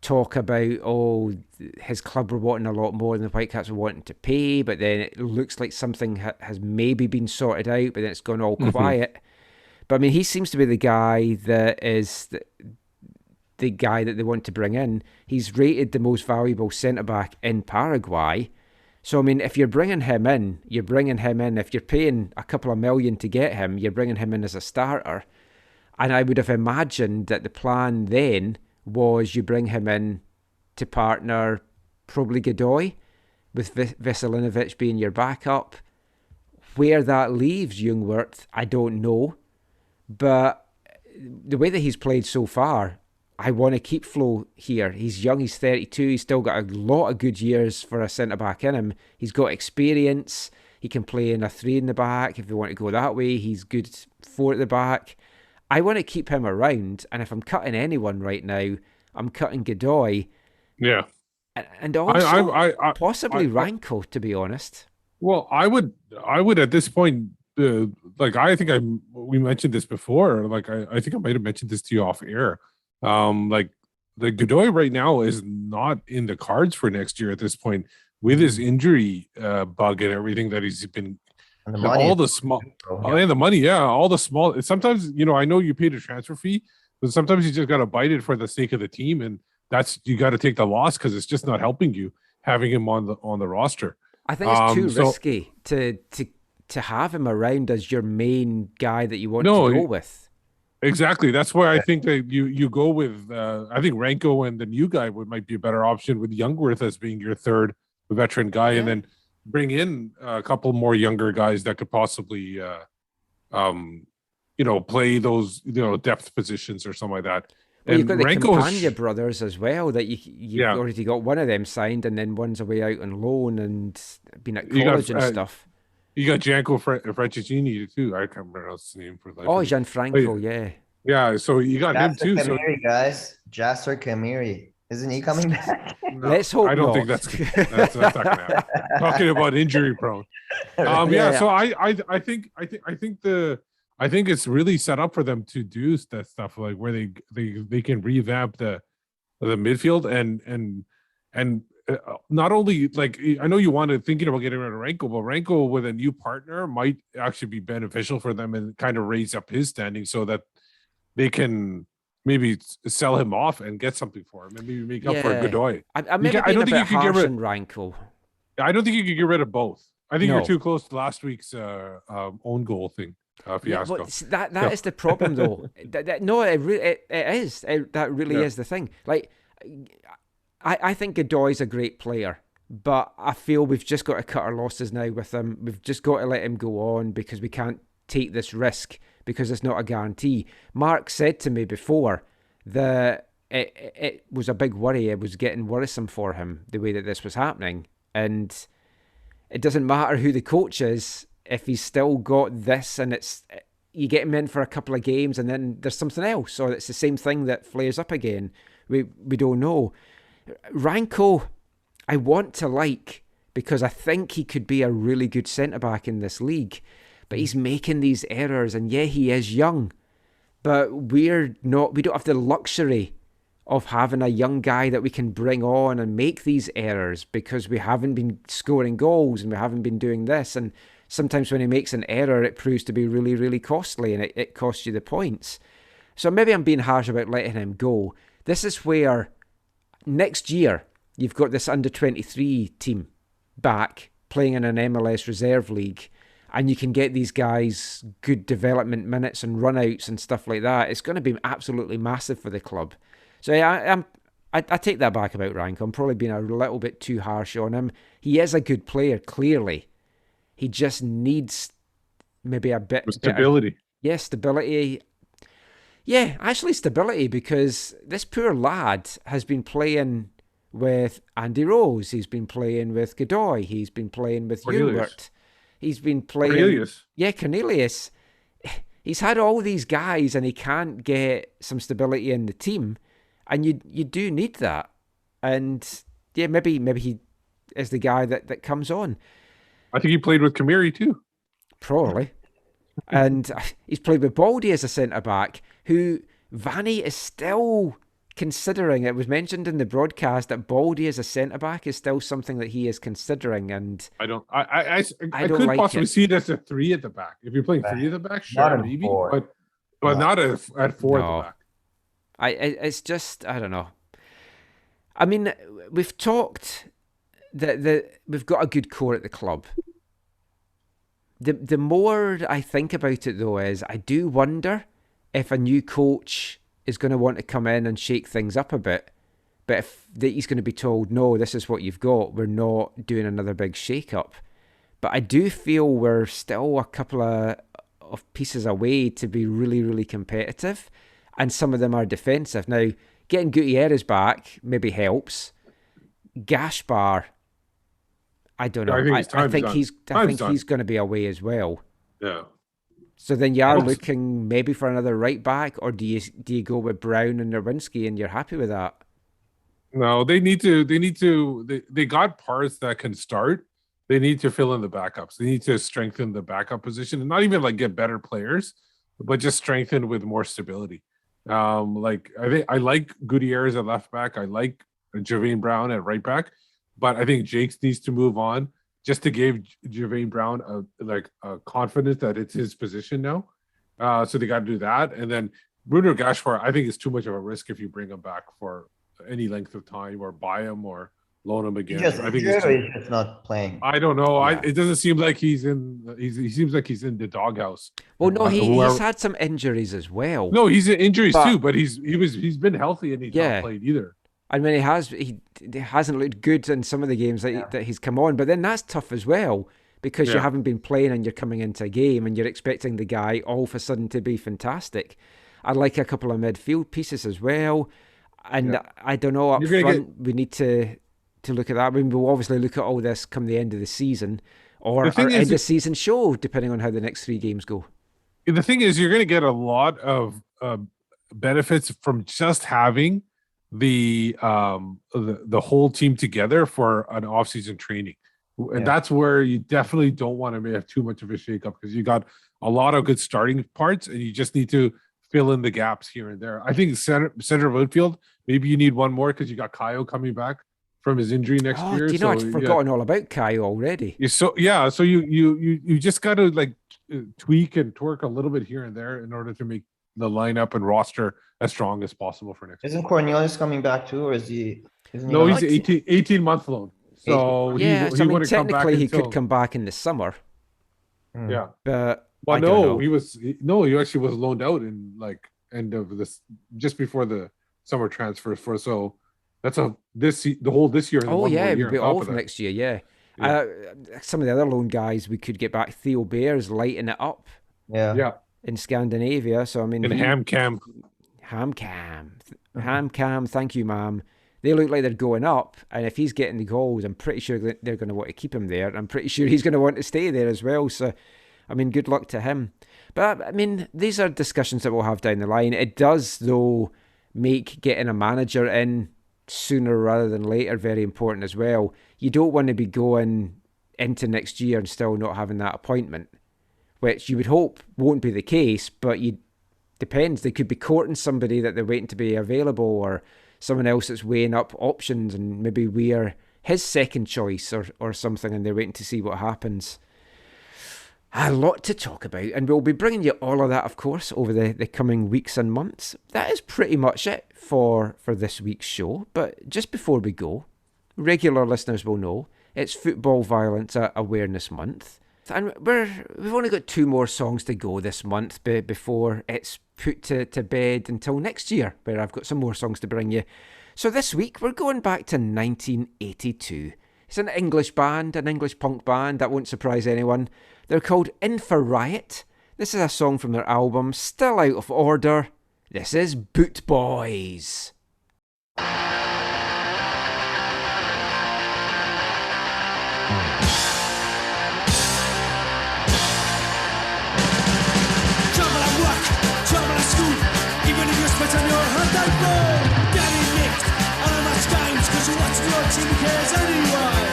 Speaker 4: talk about, his club were wanting a lot more than the Whitecaps were wanting to pay, but then it looks like something has maybe been sorted out, but then it's gone all quiet. But I mean, he seems to be the guy that is the guy that they want to bring in. He's rated the most valuable centre-back in Paraguay. So, I mean, if you're bringing him in, you're bringing him in. If you're paying a couple of million to get him, you're bringing him in as a starter. And I would have imagined that the plan then was you bring him in to partner probably Godoy, with Veselinovic being your backup. Where that leaves Jungwirth, I don't know. But the way that he's played so far, I want to keep Flo here. He's young, he's 32, he's still got a lot of good years for a centre-back in him. He's got experience, he can play in a 3 in the back if you want to go that way. He's good 4 at the back. I want to keep him around, and if I'm cutting anyone right now, I'm cutting Godoy.
Speaker 5: Yeah.
Speaker 4: And also possibly Ranko, to be honest.
Speaker 5: Well, I would at this point, I think we mentioned this before. Like, I think I might have mentioned this to you off air. Like, the Godoy right now is not in the cards for next year at this point with his injury bug and everything that he's been.
Speaker 6: And the money,
Speaker 5: all the small, and the money, all the small. Sometimes, I know you paid a transfer fee, but sometimes you just got to bite it for the sake of the team, and you got to take the loss because it's just not helping you having him on the roster.
Speaker 4: I think it's too risky to have him around as your main guy that you want to go with.
Speaker 5: Exactly. That's why I think that you go with. I think Ranko and the new guy might be a better option, with Jungwirth as being your third veteran guy, and then bring in a couple more younger guys that could possibly, play those depth positions or something like that.
Speaker 4: Well, you've got the Campagna brothers as well, that you've already got one of them signed, and then one's away out on loan and been at college and stuff.
Speaker 5: You got Gianco Franceschini too. I can't remember his name for life.
Speaker 4: Oh, Gianfranco, yeah.
Speaker 5: Yeah, so you got him too.
Speaker 6: Kamiri, guys. Jasser Kamiri. Isn't he coming back?
Speaker 5: No,
Speaker 4: let's hope
Speaker 5: I don't
Speaker 4: not.
Speaker 5: think that's not gonna happen. Talking about injury prone. So I think it's really set up for them to do that stuff, like where they can revamp the midfield and not only, like, I know you wanted thinking about getting rid of Ranko, but Ranko with a new partner might actually be beneficial for them and kind of raise up his standing so that they can maybe sell him off and get something for him and maybe make up for Godoy.
Speaker 4: I don't think you could get rid of Ranko.
Speaker 5: I don't think you could get rid of both. I think you're too close to last week's own goal thing. Fiasco.
Speaker 4: That is the problem, though. It is. That really is the thing. Like, I think Godoy's a great player, but I feel we've just got to cut our losses now with him. We've just got to let him go on because we can't take this risk because it's not a guarantee. Mark said to me before that it was a big worry. It was getting worrisome for him, the way that this was happening. And it doesn't matter who the coach is if he's still got this, and you get him in for a couple of games and then there's something else, or it's the same thing that flares up again. We don't know. Ranko, I want to like, because I think he could be a really good centre-back in this league, but he's making these errors, and he is young, but we don't have the luxury of having a young guy that we can bring on and make these errors, because we haven't been scoring goals and we haven't been doing this, and sometimes when he makes an error it proves to be really, really costly, and it costs you the points. So maybe I'm being harsh about letting him go. This is where next year you've got this under-23 team back playing in an MLS reserve league, and you can get these guys good development minutes and run-outs and stuff like that. It's going to be absolutely massive for the club. So I take that back about Ranko. I'm probably being a little bit too harsh on him. He is a good player, clearly. He just needs maybe a bit...
Speaker 5: Stability.
Speaker 4: Stability. Yeah, actually stability, because this poor lad has been playing with Andy Rose. He's been playing with Godoy. He's been playing with Jungwirth. He's been playing...
Speaker 5: Cornelius.
Speaker 4: Yeah, Cornelius. He's had all these guys and he can't get some stability in the team. And you do need that. And yeah, maybe he is the guy that comes on.
Speaker 5: I think he played with Kamiri too.
Speaker 4: Probably. And he's played with Baldy as a centre-back, who Vanny is still considering. It was mentioned in the broadcast that Baldy as a centre-back is still something that he is considering. And
Speaker 5: I don't
Speaker 4: don't
Speaker 5: could possibly see it as a 3 at the back. If you're playing 3 at the back, sure, maybe. But not at 4 at the back.
Speaker 4: It's just, I don't know. I mean, we've talked that we've got a good core at the club. The more I think about it, though, is I do wonder if a new coach is going to want to come in and shake things up a bit. But if he's going to be told, no, this is what you've got, we're not doing another big shake-up. But I do feel we're still a couple of pieces away to be really, really competitive. And some of them are defensive. Now, getting Gutierrez back maybe helps. Gaspar, I don't know. I think he's going to be away as well.
Speaker 5: Yeah.
Speaker 4: So then you are looking maybe for another right back, or do you go with Brown and Nowinski and you're happy with that?
Speaker 5: No, they got parts that can start. They need to fill in the backups. They need to strengthen the backup position, and not even like get better players, but just strengthen with more stability. I like Gutierrez at left back. I like Jervain Brown at right back, but I think Jakes needs to move on just to give Jervain Brown a confidence that it's his position now. So they got to do that. And then Bruno Gaspar, I think is too much of a risk if you bring him back for any length of time or buy him or loan him again.
Speaker 6: I think he's not playing.
Speaker 5: I don't know. Yeah. It doesn't seem like he seems like he's in the doghouse.
Speaker 4: Well, no, he's had some injuries as well.
Speaker 5: No, he's in injuries too, but he's been healthy and he's not played either.
Speaker 4: I mean, he hasn't looked good in some of the games that he's come on, but then that's tough as well, because you haven't been playing and you're coming into a game and you're expecting the guy all of a sudden to be fantastic. I'd like a couple of midfield pieces as well. And I don't know, up front, we need to look at that. I mean, we'll obviously look at all this come the end of the season, or our end of season show, depending on how the next 3 games go.
Speaker 5: The thing is, you're going to get a lot of benefits from just having the whole team together for an off-season training. And that's where you definitely don't want to have too much of a shakeup, because you got a lot of good starting parts and you just need to fill in the gaps here and there. I think center of outfield, maybe you need one more, because you got Kaio coming back from his injury next year.
Speaker 4: Do you know, I'd forgotten all about Kaio already.
Speaker 5: So you just got to tweak and twerk a little bit here and there in order to make the lineup and roster as strong as possible for next year.
Speaker 6: Isn't Cornelius coming back too, or is he?
Speaker 5: No, he's 18-month loan. So
Speaker 4: technically he could come back in the summer.
Speaker 5: Yeah,
Speaker 4: but
Speaker 5: he actually was loaned out in end of this, just before the summer transfers for. So that's the whole this year.
Speaker 4: Oh yeah, it would be off next year. Yeah. Some of the other loan guys we could get back. Theo Bear's lighting it up.
Speaker 5: Yeah.
Speaker 4: In Scandinavia, so I mean,
Speaker 5: and Ham
Speaker 4: Cam, thank you, ma'am. They look like they're going up, and if he's getting the goals, I'm pretty sure that they're going to want to keep him there. I'm pretty sure he's going to want to stay there as well. So, I mean, good luck to him. But I mean, these are discussions that we'll have down the line. It does, though, make getting a manager in sooner rather than later very important as well. You don't want to be going into next year and still not having that appointment, which you would hope won't be the case, but depends. They could be courting somebody that they're waiting to be available, or someone else that's weighing up options, and maybe we're his second choice or something, and they're waiting to see what happens. A lot to talk about, and we'll be bringing you all of that, of course, over the coming weeks and months. That is pretty much it for this week's show. But just before we go, regular listeners will know it's Football Violence Awareness Month. And we've only got 2 more songs to go this month before it's put to bed until next year, where I've got some more songs to bring you. So this week, we're going back to 1982. It's an English band, an English punk band, that won't surprise anyone. They're called In For Riot. This is a song from their album, Still Out of Order. This is Boot Boys.
Speaker 8: Trouble at work, trouble at school. Even if you spit on your hand and roll. Getting nicked on a match games cause you watch your team cares anyway.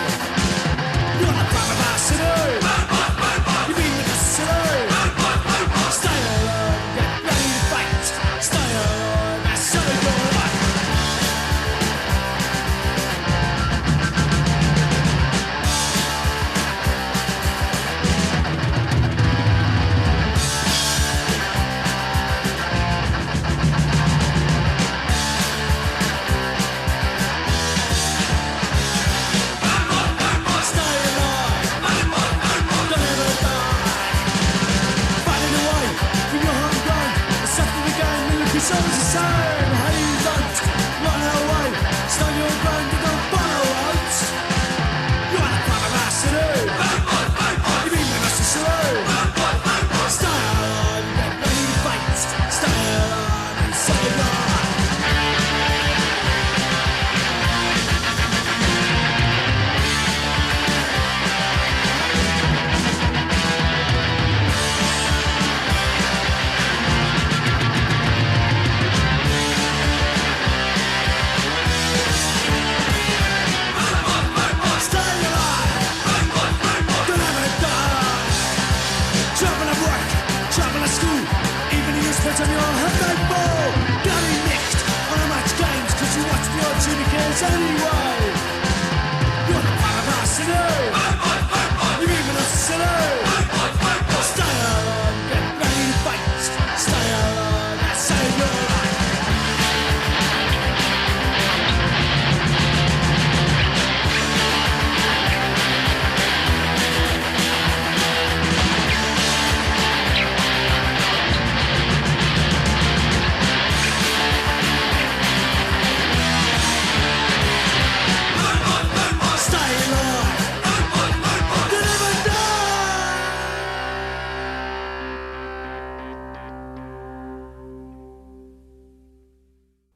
Speaker 8: You're the prime ambassador. You mean the customer. Stay alone, get ready to fight. Stay alone, that's so good. It's always the same, how you don't run away. Stand your ground, you don't borrow out. You are the prime ambassador. You mean the necessary. Stay on, get ready to fight. Stay on and say goodbye. Spit on your head and ball. Getting nicked on a match games cause you watch your team games anyway. You're the prime ambassador. You even a silly. Stay on, get ready to fight. Stay on, I say goodbye.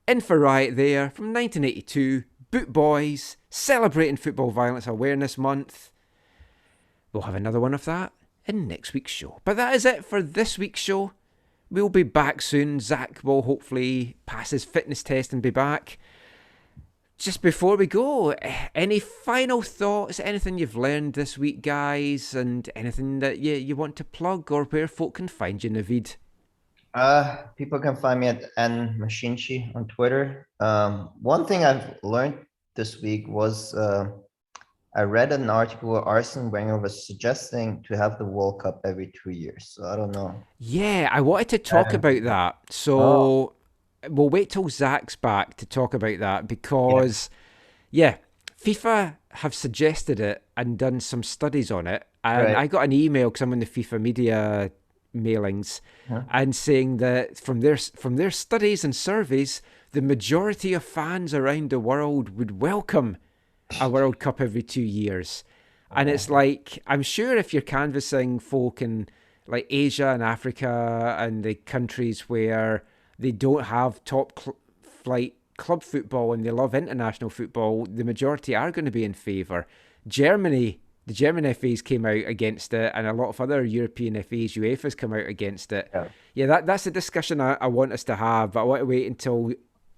Speaker 4: In For Riot there, from 1982, Boot Boys, celebrating Football Violence Awareness Month. We'll have another one of that in next week's show. But that is it for this week's show. We'll be back soon. Zach will hopefully pass his fitness test and be back. Just before we go, any final thoughts, anything you've learned this week, guys, and anything that you want to plug or where folk can find you, Naveed?
Speaker 6: People can find me at @Machinchi on Twitter. One thing I've learned this week was I read an article where Arsene Wenger was suggesting to have the World Cup every 2 years. So I don't know.
Speaker 4: Yeah, I wanted to talk about that. So we'll wait till Zach's back to talk about that because, FIFA have suggested it and done some studies on it. And I got an email because I'm in the FIFA media mailings and saying that from their studies and surveys, the majority of fans around the world would welcome a World Cup every 2 years. And it's like, I'm sure if you're canvassing folk in like Asia and Africa and the countries where they don't have top flight club football and they love international football, the majority are going to be in favour. Germany, the German FAs came out against it, and a lot of other European FAs, UEFA's come out against it. That's a discussion I want us to have, but I want to wait until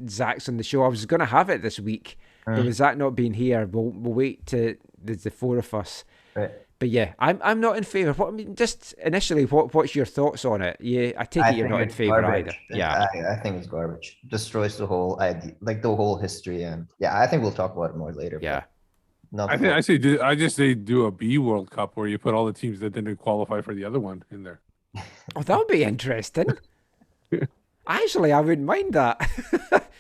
Speaker 4: Zach's on the show. I was going to have it this week, but with Zach not being here, we'll wait to the four of us. But yeah, I'm not in favour. Just initially, what's your thoughts on it? Yeah, I take it you're not in favour either. Yeah,
Speaker 6: I think it's garbage. Destroys the whole idea, like the whole history, and I think we'll talk about it more later.
Speaker 4: Yeah.
Speaker 6: Not
Speaker 5: I think I just say do a B World Cup where you put all the teams that didn't qualify for the other one in there.
Speaker 4: Oh, that would be interesting. Actually, I wouldn't mind that.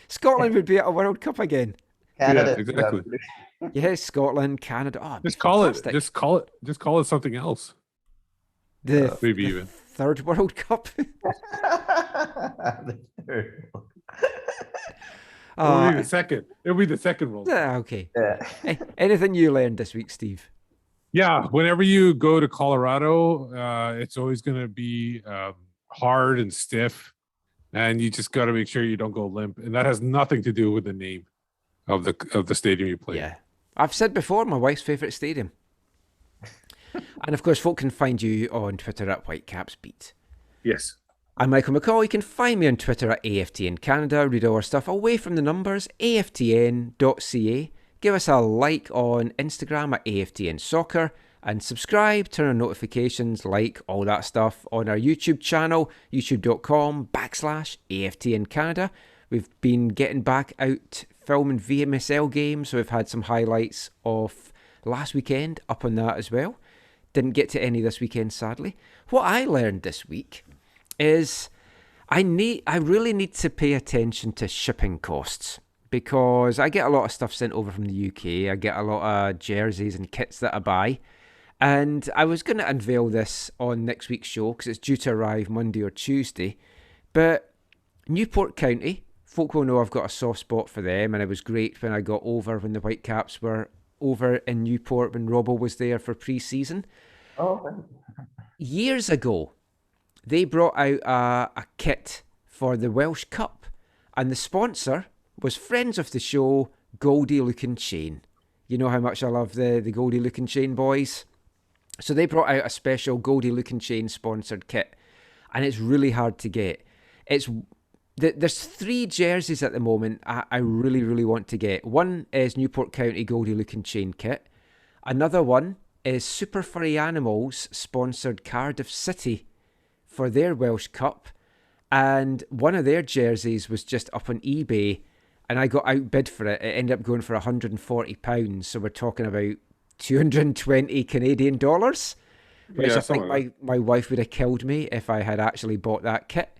Speaker 4: Scotland would be at a World Cup again.
Speaker 6: Canada.
Speaker 5: Yeah, exactly.
Speaker 4: Yes, Scotland, Canada. Oh,
Speaker 5: Just call it something else.
Speaker 4: the
Speaker 5: Maybe even.
Speaker 4: third World Cup.
Speaker 5: It'll be the second. It'll be the second World Cup.
Speaker 4: Okay.
Speaker 6: Yeah.
Speaker 4: Anything you learned this week, Steve?
Speaker 5: Yeah, whenever you go to Colorado, it's always going to be hard and stiff, and you just got to make sure you don't go limp. And that has nothing to do with the name of the stadium you play.
Speaker 4: Yeah. I've said before, my wife's favourite stadium. And of course, folk can find you on Twitter at WhitecapsBeat.
Speaker 5: Yes.
Speaker 4: I'm Michael McCall. You can find me on Twitter at AFTN Canada. Read all our stuff away from the numbers, aftn.ca. Give us a like on Instagram at AFTN Soccer. And subscribe, turn on notifications, like, all that stuff on our YouTube channel, youtube.com/AFTN Canada. We've been getting back out filming VMSL games, so we've had some highlights of last weekend up on that as well. Didn't get to any this weekend, sadly. What I learned this week is I really need to pay attention to shipping costs, because I get a lot of stuff sent over from the UK. I get a lot of jerseys and kits that I buy. And I was going to unveil this on next week's show because it's due to arrive Monday or Tuesday. But Newport County, folk will know I've got a soft spot for them, and it was great when I got over when the Whitecaps were over in Newport when Robbo was there for pre-season.
Speaker 6: Oh.
Speaker 4: Years ago, they brought out a kit for the Welsh Cup, and the sponsor was friends of the show, Goldie Look and Chain. You know how much I love the Goldie Look and Chain boys. So they brought out a special Goldie Look and Chain sponsored kit, and it's really hard to get. There's 3 jerseys at the moment I really, really want to get. One is Newport County Goldie Look and Chain kit. Another one is Super Furry Animals sponsored Cardiff City for their Welsh Cup. And one of their jerseys was just up on eBay, and I got outbid for it. It ended up going for £140. So we're talking about 220 Canadian dollars, which I think my wife would have killed me if I had actually bought that kit.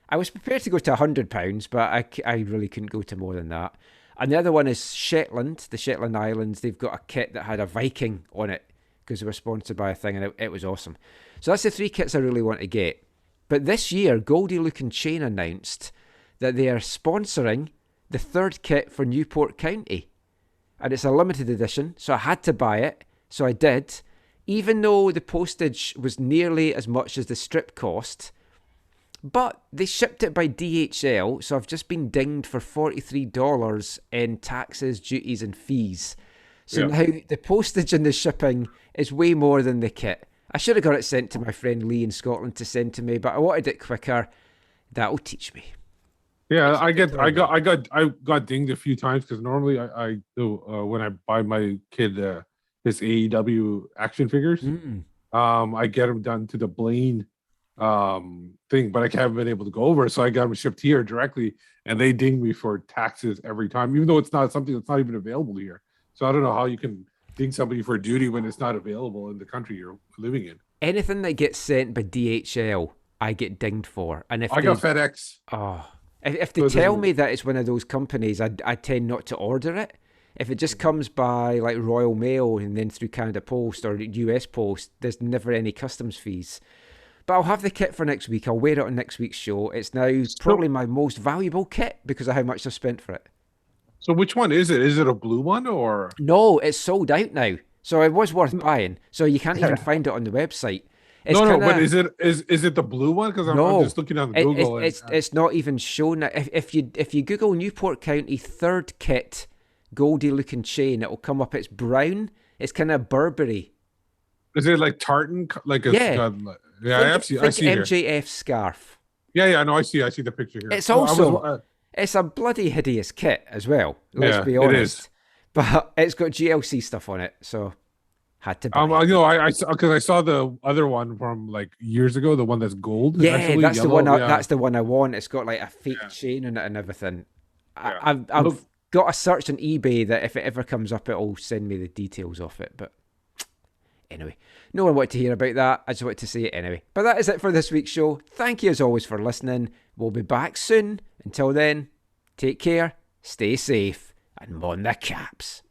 Speaker 4: I was prepared to go to £100, but I really couldn't go to more than that. And the other one is Shetland, the Shetland Islands. They've got a kit that had a Viking on it because they were sponsored by a thing, and it was awesome. So that's the 3 kits I really want to get. But this year, Goldie Look and Chain announced that they are sponsoring the 3rd kit for Newport County. And it's a limited edition, so I had to buy it. So I did. Even though the postage was nearly as much as the strip cost. But they shipped it by DHL, so I've just been dinged for $43 in taxes, duties and fees. So now the postage and the shipping is way more than the kit. I should have got it sent to my friend Lee in Scotland to send to me, but I wanted it quicker. That'll teach me.
Speaker 5: Yeah, I got dinged a few times because normally I do when I buy my kid his AEW action figures, I get them done to the Blaine thing, but I haven't been able to go over, so I got them shipped here directly, and they ding me for taxes every time, even though it's not something that's not even available here. So I don't know how you can ding somebody for duty when it's not available in the country you're living in.
Speaker 4: Anything that gets sent by DHL, I get dinged for. And if
Speaker 5: I got FedEx.
Speaker 4: Oh, if they tell me that it's one of those companies, I tend not to order it. If it just comes by like Royal Mail and then through Canada Post or US Post, there's never any customs fees. But I'll have the kit for next week. I'll wear it on next week's show. It's now probably my most valuable kit because of how much I've spent for it.
Speaker 5: So which one is it? Is it a blue one or?
Speaker 4: No, it's sold out now. So it was worth buying. So you can't even find it on the website. It's
Speaker 5: but is it the blue one? Because I'm just looking on Google.
Speaker 4: It's not even shown. If you Google Newport County 3rd kit Goldie Look and Chain, it'll come up. It's brown. It's kind of Burberry.
Speaker 5: Is it like tartan? Like a I see
Speaker 4: MJF
Speaker 5: here.
Speaker 4: scarf.
Speaker 5: Yeah, no, I see the picture here.
Speaker 4: It's also it's a bloody hideous kit as well. Let's be honest. It is. But it's got GLC stuff on it, so had to buy it.
Speaker 5: I saw the other one from like years ago, the one that's gold.
Speaker 4: Yeah, that's yellow. The one. That's the one I want. It's got like a fake chain in it and everything.
Speaker 5: Yeah.
Speaker 4: got a search on eBay that if it ever comes up, it'll send me the details of it. But anyway, no one wanted to hear about that. I just wanted to say it anyway. But that is it for this week's show. Thank you as always for listening. We'll be back soon. Until then, take care, stay safe, and mon the Caps.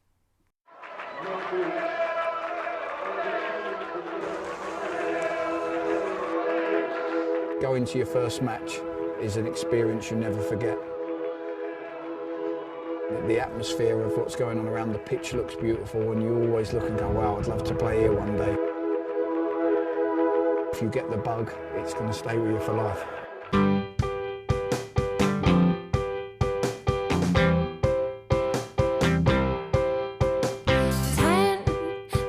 Speaker 9: Going to your first match is an experience you never forget. The atmosphere of what's going on around the pitch looks beautiful, and you always look and go, wow, I'd love to play here one day. If you get the bug, it's going to stay with you for life.
Speaker 3: 10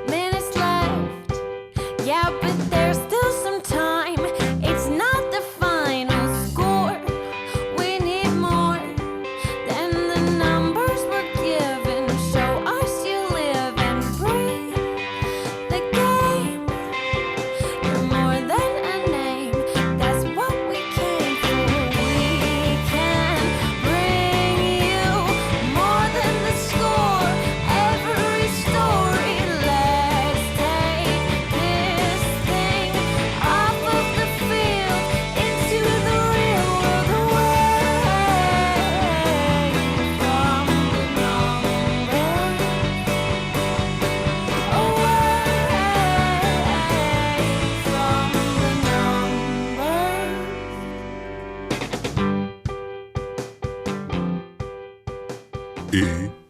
Speaker 3: minutes left. Yeah, but there's still some time. It's not the final score. We need more than the numbers we're given. Show us you live and breathe the game. You're more than a name. That's what we came for. We can bring you more than the score. Every story. Let's take this thing off of the field into the real world, away from the numbers, away from the numbers.